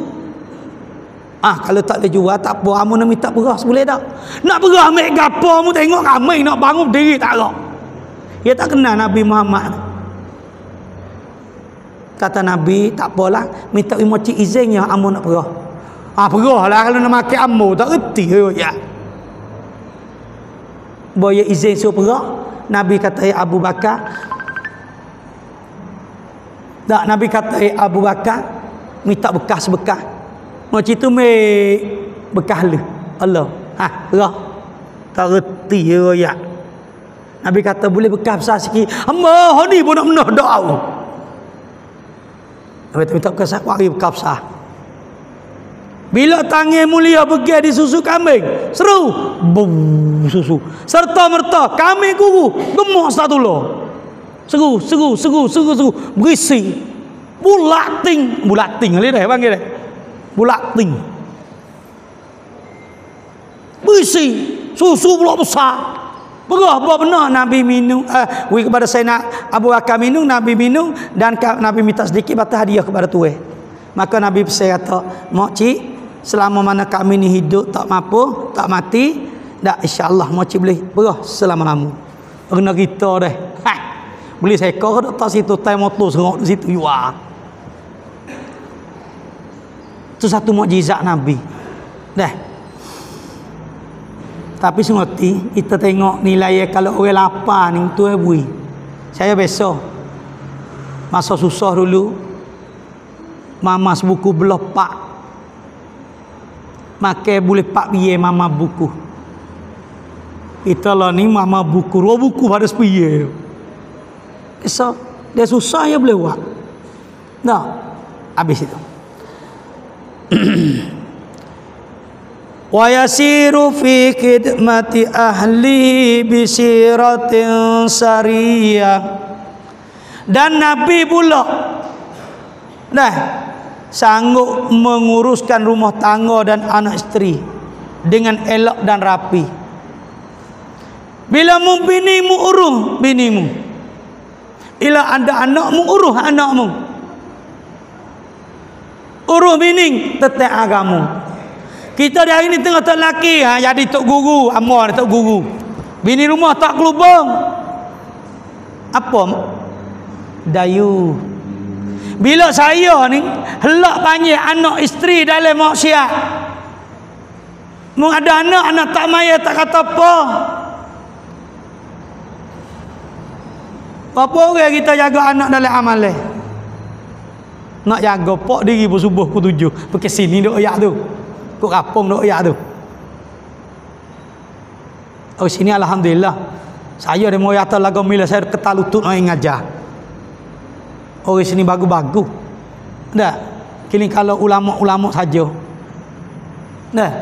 Kalau tak boleh jual tak apa. Amo nak minta beras boleh tak? Nak beras ambil gapo mu tengok kami nak bangun berdiri tak gerak. Dia tak kenal Nabi Muhammad. Kata Nabi, tak apalah, minta mocik izinnya amo nak beras. Beras lah kalau nak makan amo tak reti ya. Boya izin suruh perak. Nabi kata Abu Bakar. Tak, Nabi kata Abu Bakar minta bekas-bekas. Macam tu bekas lu. Allah. Rah. Tak reti ya. Nabi kata boleh bekas besar sikit. Hamba ni pun nak menah doa. Nabi minta bekas besar. Bila tangan mulia pergi di susu kambing, seru, bum susu. Serta merta kambing guru gemuk satu lo. Seru, berisi. Bulating ali dah panggil dah. Bulating. Berisi, susu pula besar. Berah benar Nabi minum kepada saya Abu Bakar minum, Nabi minum dan Nabi minta sedikit batas hadiah kepada tuan. Maka Nabi pesan kata, "Mak cik, selama mana kami ni hidup tak mampu, tak mati, dak insya-Allah mak cik boleh berah selama-lama." Kena kita dah. Beli seekor dak tak situ tai motor serok di situ yuah. Itu satu mukjizat Nabi. Dah. Tapi sengerti kita tengok nilai kalau orang lapar ni tu bui. Saya biasa masa susah dulu mamas buku belah pak. Makai boleh pak biye mama buku. Kita lah ni mama buku, dua buku pada sepiye. So, dia susah ya boleh buat. Dah. Habis itu. Wa yasiru fi khidmati ahli bisiratin sariyah. Dan Nabi pula dah sanggup menguruskan rumah tangga dan anak isteri dengan elok dan rapi. Bila mu binimu uruh binimu, bila ada anakmu uruh anakmu, uruh bini tetap agamu. Kita di hari ni tengah tak laki jadi tok guru, amor tok guru. Bini rumah tak kelubang. Apa? Dayu. Bila saya ni helak panggil anak isteri dalam maksiat. Mu ada anak tak maya tak kata apa. Apa orang kita jaga anak dalam amalan? Nak jaga pak diri pun subuh pukul 7. Pergi sini duk ayak tu. Kok kapung duk ayak tu. Oh sini alhamdulillah. Saya dia mau atas lagu mila saya ketal lutut nak ngajar. Oh sini bagus-bagus. Dah. Kini kalau ulama-ulama saja. Dah.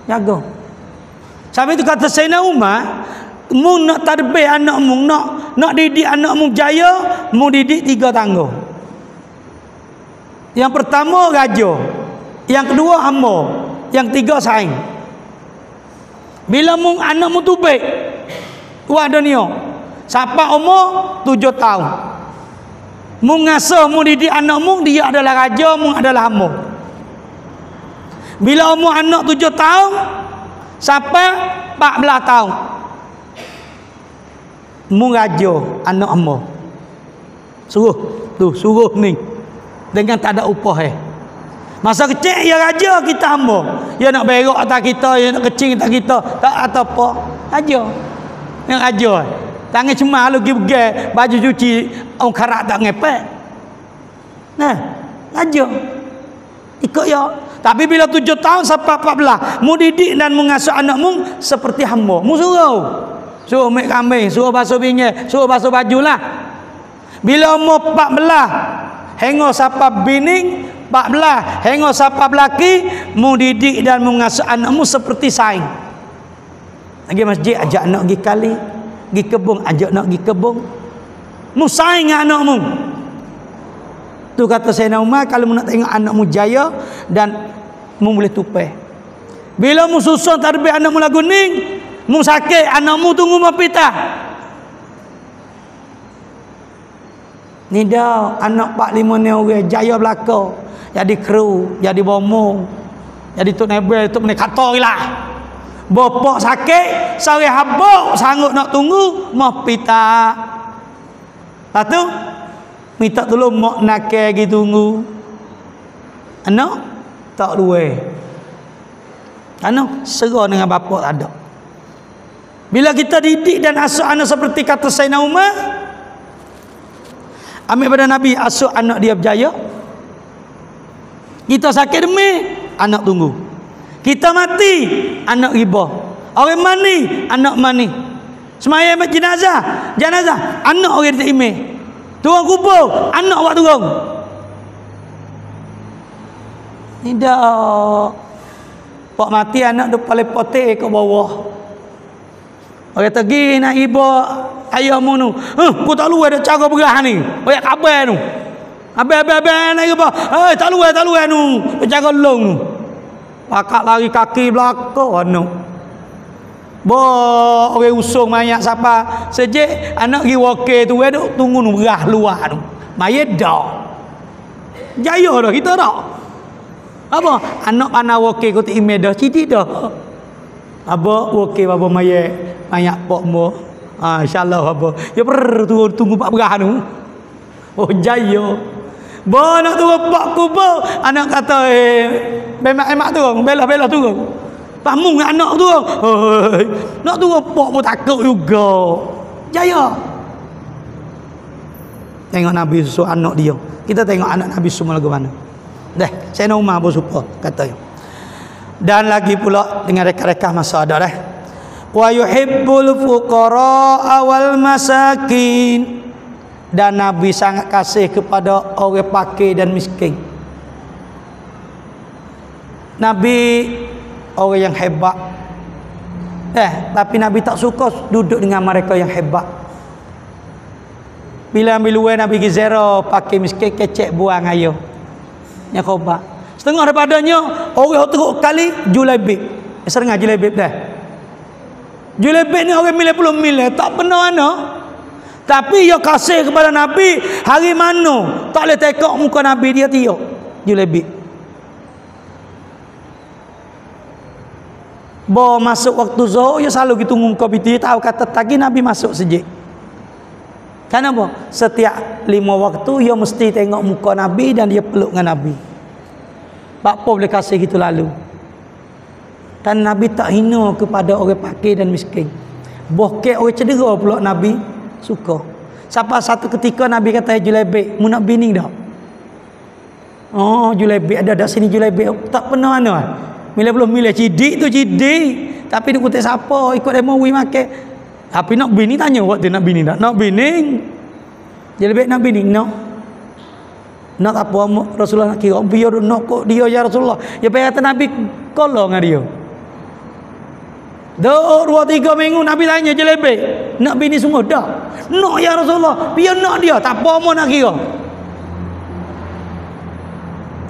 Jaga. Sampai itu kata Sayyidina Umar, mu nak tarbiyah anakmu, nak didik anakmu jaya, mu didik 3 tangga. Yang pertama raja, yang kedua hamba, yang 3 saing. Bila mu anakmu tu baik, wah dunia. Sampai umur 7 tahun. Mu ngasuh, mu didik anakmu, dia adalah raja, mu adalah hamba. Bila umur anak 7 tahun sampai 14 tahun, mu raja anak hamba. Suruh ni dengan tak ada upah Masa kecil ya raja, kita hamba. Ya nak berak atas kita, ya nak kecing atas kita, tak atau apa. Raja. Yang raja. Tangan cemar lu pergi baju cuci, orang karak tak ngepek. Nah, raja. Ikut ya. Tapi bila 7 tahun sampai 14, mu didik dan mengasuh anakmu seperti hamba. Mu suruh mek kambing, suruh basuh pinggir, suruh basuh baju lah. Bila umur 14, hingga sampai bining 14, hingga sampai belaki, mu didik dan mengasuh anakmu seperti saing. Lagi masjid ajak anak pergi kali, pergi kebun ajak anak pergi kebun. Mu saing dengan anakmu. Tu kata Sayyidina Umar, kalau mu nak tengok anakmu jaya dan mu boleh tupai. Bila mu susun tarbiyah anakmu lagu ning, mu sakit anakmu tunggu mapitah. Ni dah anak 4-5 ni orang jaya belaka, jadi kru, jadi bomong, jadi tok nebel, tok ni kata lah. Bapak sakit, sore habuk sanggup nak tunggu mapitah. Lepas tu minta tolong mak nakal pergi tunggu. Anak tak duwe. Anak serah dengan bapak tak ada. Bila kita didik dan asuh anak seperti kata Sayyidina Umar, ambil pada Nabi, asuh anak dia berjaya. Kita sakit demam, anak tunggu. Kita mati, anak riba. Orang mani, anak mani. Semaya jenazah, anak orang tak imeh. Turun kubur, anak buat turun. Tidak. Pak mati anak tu paling poteh ke bawah. Orang pergi nak ibu ayahmu tu. Aku tak luar ada cara berah ni. Banyak kabar tu. Habis-habis nak ibu. Tak luar tu. Cara long tu. Pakak lari kaki belakang tu. Orang usung mayat siapa. Sejak anak pergi wakil tu. Duk tunggu tu berah luar tu. Mayat dah. Jaya dah kita dah. Apa? Anak panah wakil kau tak email dah. Cidik dah. Apa? Wakil apa mayat. Banyak pok mo. InsyaAllah apa. Ya tunggu pak berah tu. Oh jaya. Nak turun pak kubur. Anak kata emak turun. Bela turun. Pamung anak turun. Nak turun pak pun takut juga. Jaya. Tengok Nabi susu anak dia. Kita tengok anak Nabi semua lagu mana. Sayyidina Umar pun suka katanya. Dan lagi pula dengan reka-reka masa ada wa yuhibbul fuqara wal masakin, dan Nabi sangat kasih kepada orang fakir dan miskin. Nabi orang yang hebat, tapi Nabi tak suka duduk dengan mereka yang hebat. Bila ambil luar Nabi gizero fakir miskin kecek buang ayo yang khobat. Setengah daripadanya orang teruk kali julebib. Sering julebib dah. Julebib ni orang milih belum milih, tak pernah mana. Tapi dia kasih kepada Nabi hari mana tak boleh tengok muka Nabi dia tiup. Julebib. Masuk waktu zuhur dia selalu gitu muka piti tahu kata tadi Nabi masuk sejak. Kenapa? Setiap 5 waktu dia mesti tengok muka Nabi dan dia peluk dengan Nabi. Apa boleh kasih gitu lalu. Dan Nabi tak hina kepada orang fakir dan miskin. Bokek orang cedera pula Nabi suka. Sampai satu ketika Nabi kata Julebib, mu nak bini dah? Oh Julebib ada sini Julebib. Tak pernah mana. Bila belum milih cidik tu cidik. Tapi dia kata siapa ikut demo wi makan. Tapi nak bini tanya waktu nak bini tak? Nak bini. Julebib nak bini nak. Nak apa Rasulullah nak kira biar nak kok dia ya Rasulullah. Ya kata Nabi kolong dengan dia. 2-3 minggu Nabi tanya Julebib, nak bini semua dah. Nak ya Rasulullah, biar nak dia, tak apa mau nak kira.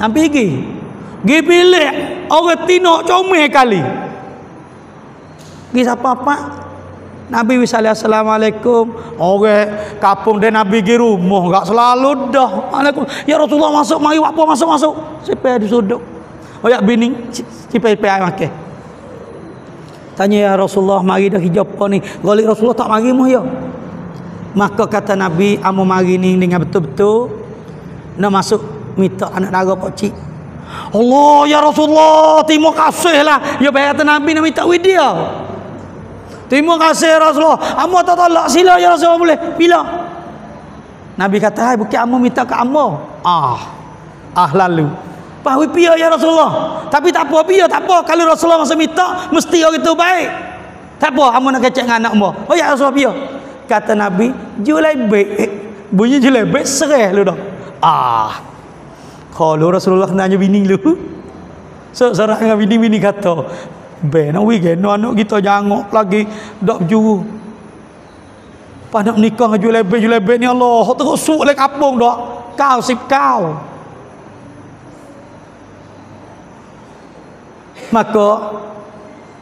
Nabi pergi pilih orang tinok comel kali. Pergi siapa pak? Nabi wisalih assalamualaikum. Orang kampung dia Nabi pergi rumah enggak selalu dah. Waalaikum. Ya Rasulullah masuk mari apa masuk. Siapa di suduk. Oyak bini siapa makan. Tanya ya Rasulullah mari dah hijab apa ni? Galik Rasulullah tak mari mah ya. Maka kata Nabi amo mari ni dengan betul-betul nak masuk minta anak dara pak cik. Allah ya Rasulullah terima kasih lah. Ya kata Nabi nak minta widya. Terima kasih Rasulullah. Amo tak tolak sila ya Rasulullah boleh. Bila? Nabi kata, "Hai bukan amo minta ke amo." Lalu. Pahui pia ya Rasulullah. Tapi tak apa pia, tak apa. Kalau Rasulullah masa minta, mesti orang itu baik. Tak apa, amo nak kecek dengan anak amo. Oh ya Rasulullah pia. Kata Nabi, Julebib. Bunyi Julebib sereh lu dah. Kalau Rasulullah nanya bini lu. Serak dengan bini kata, nak weekend anak kita jangok lagi dak juru. Pada menikah dengan Julebib ni Allah terus suk le kampung dak. Kau sip kau. Maka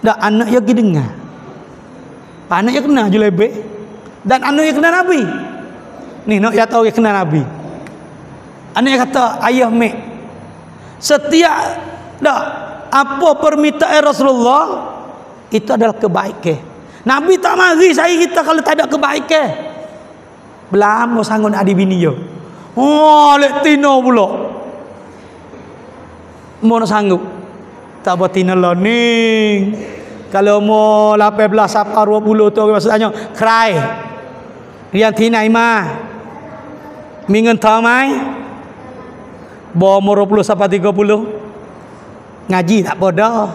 dak anak dia pergi dengar. Anak dia kenal Julebib dan anak dia kenal Nabi. Ni nak dia tahu dia kenal Nabi. Anak dia kata, "Ayah mek. Setiap dak apa permintaan Rasulullah itu adalah kebaikan. Nabi tak mari saya kita kalau tak ada kebaikan. Belum sanggup nak ada bini je. Lek tina pula. Mau nak sanggup. Tak buat tina learning. Kalau umur 18 sampai 20 tu maksudnya cry. Yang tinai mah. Minggu mai. Bo umur 20 sampai 30. Ngaji tak bodoh.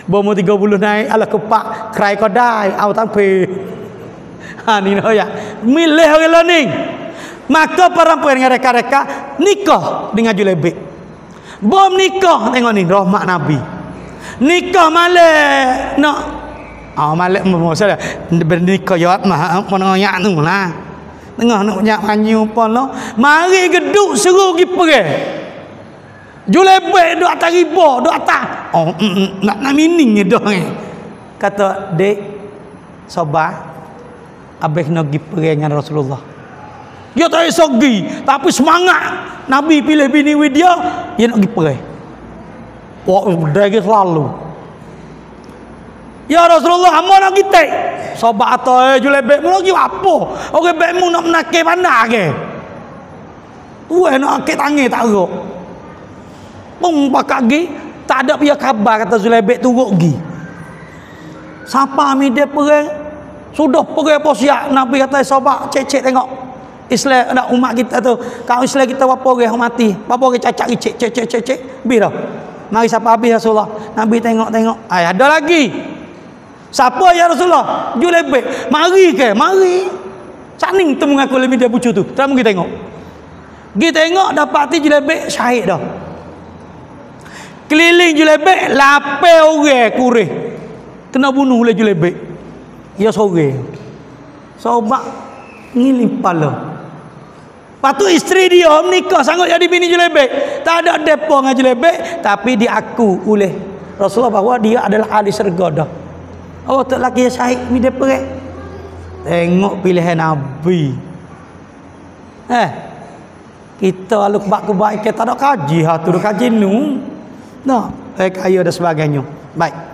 Bo umur 30 naik ala kepak cry ko dai au tampi. Ha ni no ya. Milih orang learning. Maka perempuan dengan reka-reka nikah dengan Julebek. Bom nikah tengok ni rahmat Nabi. Nikah malek nak malek masalah bernikah ya mah mengoyak tu lah. Tengah nak nyak manyu pun lo. Mari geduk seru pergi pergi. Julebek duk atas riba, duk atas. Nak mining dah ni. Kata dek sobat abeh nak pergi pergi dengan Rasulullah. Dia tak esok pergi, tapi semangat Nabi pilih bini dia, dia nak pergi pergi. Wah, dia selalu. Ya Rasulullah, hamba nak pergi tek. Sobat atau Julebek mu nak pergi apa? Orang bekmu nak menakir pandai ke? Nak akik tangi tak rok. Pung pakak pergi, tak ada punya khabar kata Julebek turut pergi. Siapa mi dia pergi? Sudah pergi apa siap Nabi kata sobat cek-cek tengok. Islam nak umat kita tu. Kalau Islam kita apa orang mati, apa orang cacat cek. Bila mari siapa habis Rasulullah. Nabi tengok. Ada lagi. Siapa ya Rasulullah? Julebek. Mari ke? Mari. Caning tu mengaku lebih dia pucu tu. Tak mungkin tengok. Pergi tengok dapati Julebek syahid dah. Keliling Julebek 8 orang kurih. Kena bunuh oleh Julebek. Ya sore. Sobat ngiling pala. Lepas tu isteri dia menikah sanggup jadi bini Julebek. Tak ada depa dengan Julebek, tapi diaku oleh Rasulullah bahawa dia adalah ahli syurga dah. Oh tak laki yang syahid ni depa ke? Tengok pilihan Nabi. Kita lalu kebaikan tak ada kaji tu dah kaji nu. Nah, kaya dan sebagainya. Baik.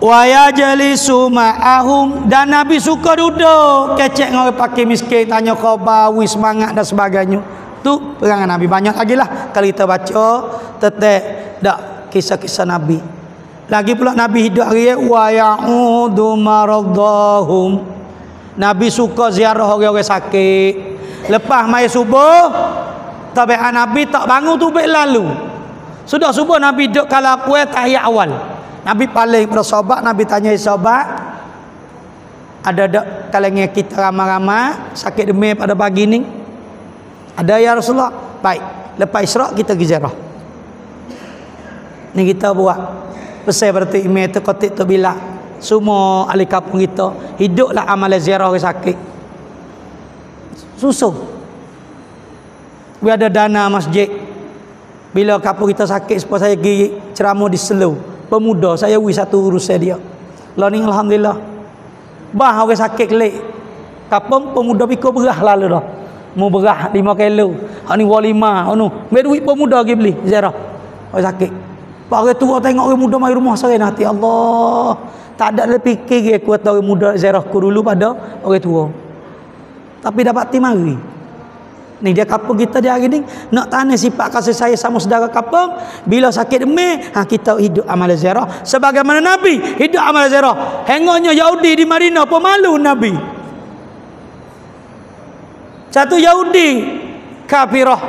Wa yajlisu ma'ahum, dan Nabi suka duduk kecek dengan orang pakai miskin, tanya khabar, semangat dan sebagainya. Tu perangan Nabi. Banyak lagi lah kalau kita baca tetap dak kisah-kisah Nabi. Lagi pula Nabi hidup hari wa ya'udu maradahum. Nabi suka ziarah orang-orang sakit. Lepas mai subuh tabiat Nabi tak bangun tu baik lalu. Sudah subuh Nabi duduk kalau kuat tahiyat awal. Nabi paling pada sahabat, Nabi tanya sahabat, ada tak kalangan kita ramai-ramai sakit demam pada pagi ni? Ada ya Rasulullah. Baik, lepas Isra' kita pergi ziarah. Ni kita buat pesan berarti email tu kotik tu bila semua ahli kampung kita hiduplah amalan ziarah orang sakit. Susun. Biar ada dana masjid. Bila kampung kita sakit, supaya saya pergi ceramah di Selu. Pemuda saya satu urusan dia. Lah ni alhamdulillah. Bah orang sakit kelik. Kapung pemuda pikir berah lalu dah. Mau berah 5 kilo. Hak ni 5 anu. Ambil duit pemuda pergi beli ziarah. Orang sakit. Pak orang tua tengok orang muda mai rumah saya hati Allah. Tak ada lebih fikir aku kata orang muda ziarah ku dulu pada orang tua. Tapi dapat ti mari. Ni dia kampung kita dia hari ni nak tanya sifat kasih saya sama saudara kampung. Bila sakit demam, kita hidup amal ziarah sebagaimana Nabi hidup amal ziarah. Hengoknya Yahudi di Madinah pun malu Nabi. Satu Yahudi kafirah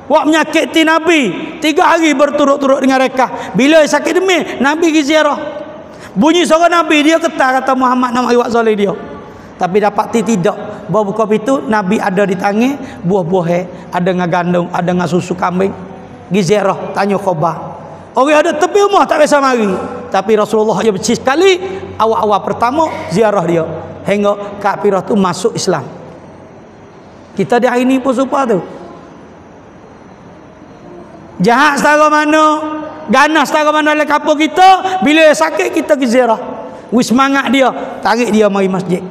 wak menyakiti Nabi 3 hari berturut-turut dengan mereka. Bila sakit demam, Nabi pergi ziarah. Bunyi suara Nabi, dia kata Muhammad nama iwak zalih dia. Tapi dapati tidak. Bawa buka pintu, Nabi ada di tangan buah-buah, ada dengan gandum, ada dengan susu kambing. Gizerah tanya khabar. Orang ada tepi rumah tak biasa mari. Tapi Rasulullah dia bersih sekali awal-awal pertama ziarah dia hingga kafirah tu masuk Islam. Kita di hari ni pun serupa tu. Jahat setara mana, ganas setara mana oleh kampung kita, bila sakit kita pergi ziarah. Wis semangat dia, tarik dia mari masjid.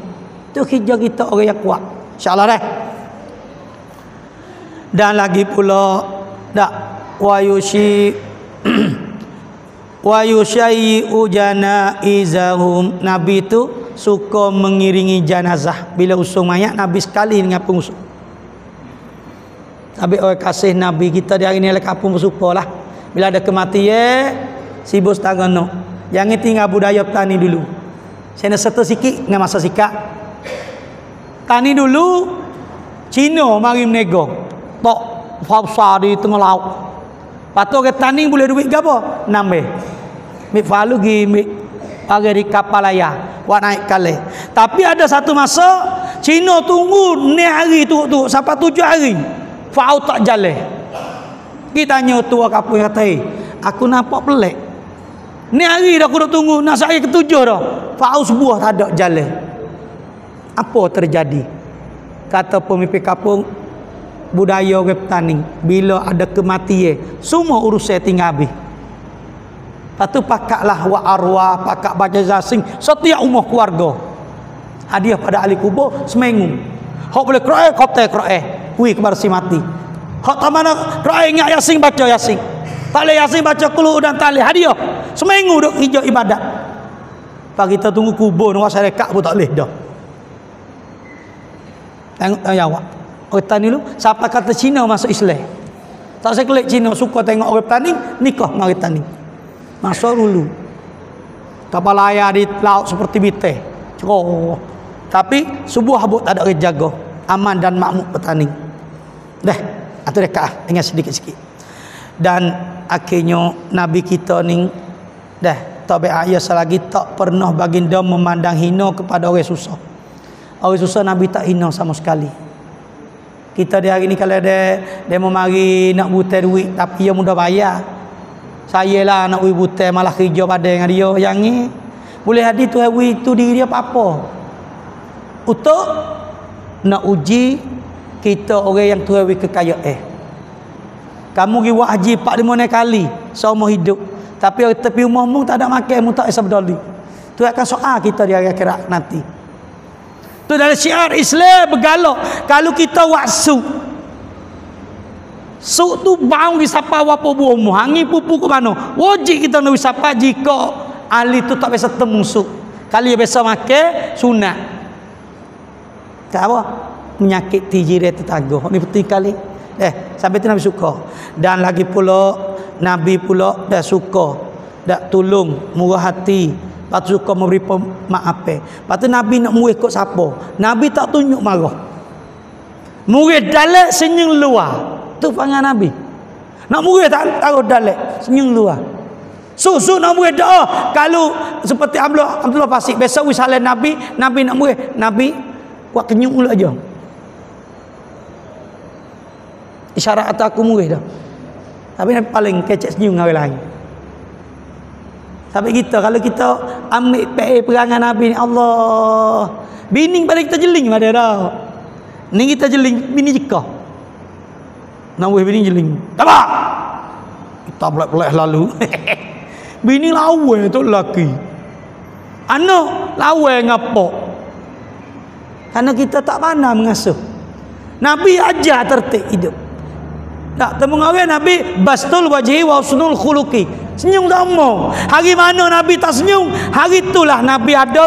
Itu kerja kita orang yang kuat. InsyaAllah dah. Dan lagi pula dak wa yushayyi'u janaizahum. Nabi itu suka mengiringi jenazah. Bila usung mayat Nabi sekali dengan pengusung. Tapi orang kasih Nabi kita di hari ni lah kampung bersupalah. Bila ada kematian sibuk setengah. Jangan tinggal budaya petani dulu. Saya nak serta sikit dengan masa sikap. Tani dulu Cina mari menego. Tok besar di tengah laut. Patut ke tani boleh duit ke apa? Nambah. Mik falu gi mik pagi di kapal layar. Buat naik kali. Tapi ada satu masa Cina tunggu ni hari tu sampai 7 hari. Fau tak jalan. Kita tanya tua kapal kata, aku nampak pelik. Ni hari dah aku dah tunggu, nak saya ketujuh dah. Fau sebuah tak ada jalan. Apa terjadi? Kata pemimpin kampung, budaya orang petani, bila ada kematian, semua urusan tinggal habis. Lepas tu pakaklah wa arwah, pakak baca zasing, setiap umur keluarga. Hadiah pada ahli kubur seminggu. Hak boleh Quran, khotbah Quran. Hui kepada si mati. Hak tak mana Quran ingat Yasin, baca Yasin. Tak boleh Yasin, baca Qul dan tali hadiah. Seminggu duk hijau ibadat. Pak kita tunggu kubur nak syarikat pun tak boleh dah. Tengok jawab. Orang tani dulu, siapa kata Cina masuk Islam? Tak saya kelik Cina suka tengok orang tani nikah dengan orang tani. Masuk dulu. Kapal layar di laut seperti bite. Cerah. Tapi subuh habuk tak ada orang jaga. Aman dan makmur petani. Dah, atau dekat dengan sedikit-sedikit. Dan akhirnya Nabi kita ni dah tabiat ya selagi tak pernah baginda memandang hina kepada orang susah. Orang susah Nabi tak hina sama sekali. Kita di hari ni kalau dia mau mari nak butai duit tapi dia mudah bayar. Saya lah nak butai malah kerja pada dengan dia yang ni. Boleh hadir tu itu diri dia apa-apa. Untuk nak uji kita orang yang tu kekayaan. Kamu pergi buat haji 4-5 kali seumur hidup. Tapi orang tepi rumahmu tak ada makan, mu tak bisa berdoli. Tu akan soal kita di hari akhirat nanti. Tu dari syiar Islam bergalak. Kalau kita buat suk. Suk tu bau disapa apa buahmu. Angin pupu ke mana. Wajib kita nak disapa jika ahli tu tak biasa temu suk. Kali dia biasa makan, sunat. Tak apa? Menyakiti jiran tetangga. Ini penting kali. Sampai tu Nabi suka. Dan lagi pula Nabi pula dah suka, dah tolong, murah hati, lepas tu suka memberi maaf. Lepas tu Nabi nak murid ikut siapa? Nabi tak tunjuk marah. Murid dalam senyum luar. Tu panggil Nabi. Nak murid tak taruh dalam senyum luar. Susu nak murid doa. Kalau seperti Abdullah Fasik besok wisalah Nabi nak murid, Nabi buat kenyum mula aja. Isyarat atau aku murid dah. Tapi Nabi paling kecek senyum dengan orang lain. Sampai kita kalau kita ambil perangan Nabi ni, Allah, bini pada kita jeling pada dah. Ni kita jeling bini jika. Nak buat bini jeling. Tak apa. Kita pelak-pelak lalu. Bini lawan tu lelaki. Anak lawan ngapa? Karena kita tak pandai mengasuh. Nabi ajar tertib hidup. Tak temu orang Nabi bastul wajhi wa husnul khuluqi. Senyum tak mau. Hari mana Nabi tak senyum, hari itulah Nabi ada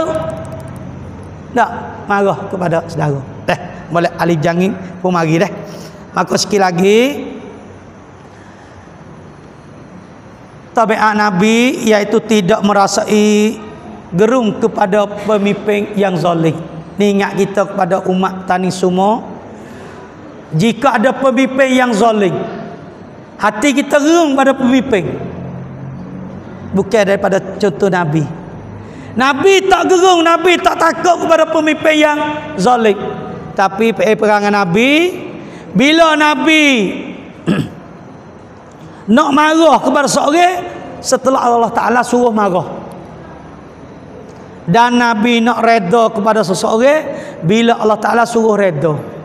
tak marah kepada saudara. Boleh ahli jangin pun mari dah. Maka sikit lagi tabiat Nabi iaitu tidak merasai gerung kepada pemimpin yang zalim. Ni ingat kita kepada umat tani semua. Jika ada pemimpin yang zalim, hati kita gerung pada pemimpin. Bukan daripada contoh Nabi. Nabi tak gerung, Nabi tak takut kepada pemimpin yang zalim. Tapi perangan Nabi, bila Nabi nak marah kepada seorang, setelah Allah Ta'ala suruh marah. Dan Nabi nak reda kepada seseorang bila Allah Ta'ala suruh reda.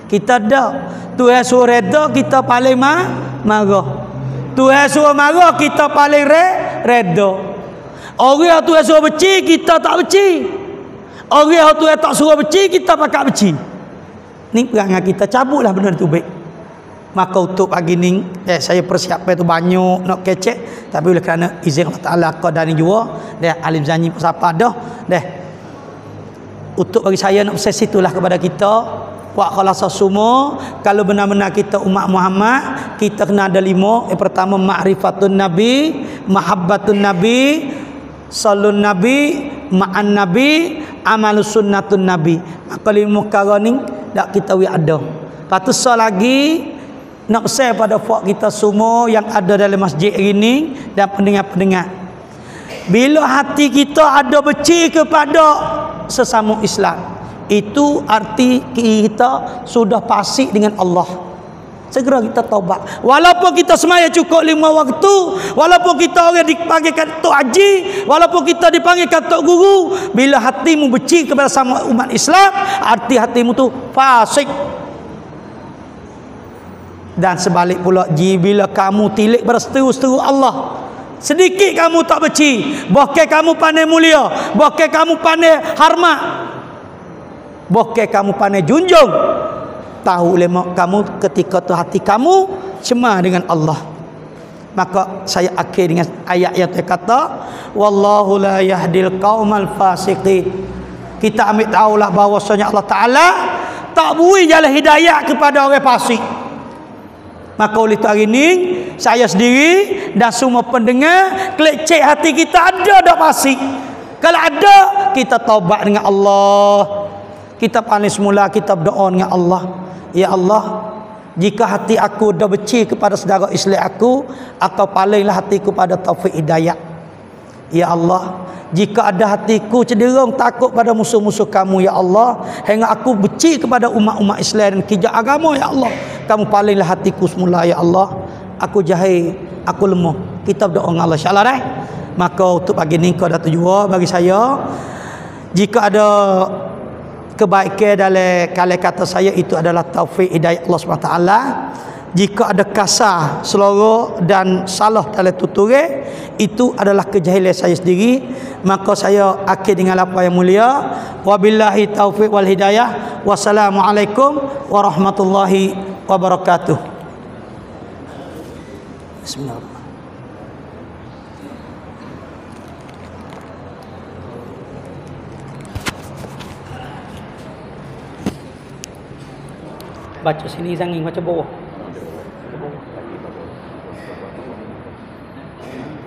Kita dah Tuhan suruh reda, kita paling marah. Tuhan suruh marah, kita paling reda. Orang yang Tuhan suruh benci, kita tak benci. Orang yang Tuhan tak suruh benci, kita pakat benci. Ni perangai kita, cabutlah benda tu baik. Maka untuk pagi ni saya persiapkan tu banyak nak kecek, tapi oleh kerana izin Allah Ta'ala qadani jua dah alim zanyi siapa dah untuk bagi saya nak sesi itulah kepada kita. Wak khalasa semua. Kalau benar-benar kita umat Muhammad, kita kena ada 5. Yang pertama ma'rifatun Nabi, mahabbatun Nabi, salun Nabi, ma'an Nabi, amalus sunnatun Nabi. Maka 5 perkara ni tak kita ada. Lepas tu lagi nak share pada puak kita semua yang ada dalam masjid ini dan pendengar-pendengar. Bila hati kita ada benci kepada sesama Islam, itu arti kita sudah fasik dengan Allah. Segera kita taubat. Walaupun kita semaya cukup 5 waktu, walaupun kita orang dipanggil Tok Haji, walaupun kita dipanggil Tok Guru, bila hatimu benci kepada sama umat Islam, arti hatimu tu fasik. Dan sebalik pula, bila kamu tilik pada seteru-seteru Allah, sedikit kamu tak benci, bahkan kamu pandai mulia, bahkan kamu pandai hormat, bahkan kamu pandai junjung, tahu lemak kamu ketika tu hati kamu cemar dengan Allah. Maka saya akhir dengan ayat yang terkata, wallahu la yahdil qaumal fasiqin. Kita ambil tahulah bahawasanya Allah Ta'ala tak beri jalan hidayah kepada orang fasik. Maka oleh itu hari ini saya sendiri dan semua pendengar klik cek hati kita ada tak fasik. Kalau ada, kita taubat dengan Allah. Kita paling semula kita berdoa dengan Allah. Ya Allah, jika hati aku dah benci kepada saudara Islam aku palinglah hatiku pada taufik hidayah. Ya Allah, jika ada hatiku cenderung takut pada musuh-musuh kamu, ya Allah, hingga aku benci kepada umat-umat Islam dan kijak agama, ya Allah, kamu palinglah hatiku semula, ya Allah. Aku jahil, aku lemah. Kita berdoa dengan Allah, insya-Allah dah. Maka untuk pagi ni kau dah tujuh bagi saya, jika ada kebaikan dalam kata saya, itu adalah taufik hidayah Allah SWT. Jika ada kasar, seloroh dan salah dalam tuturan, itu adalah kejahilan saya sendiri. Maka saya akhir dengan apa yang mulia. Wabillahi taufiq wal hidayah. Wassalamualaikum warahmatullahi wabarakatuh. Bismillahirrahmanirrahim. Baca sini jangan baca bawah.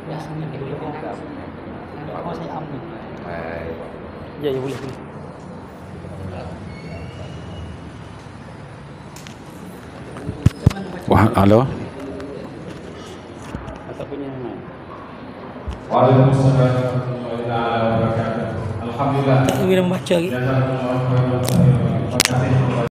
Biasanya dulu kalau saya ambil. Ya, ya boleh. Wah, halo. Waalaikumsalam warahmatullahi wabarakatuh. Alhamdulillah. Kita membaca lagi.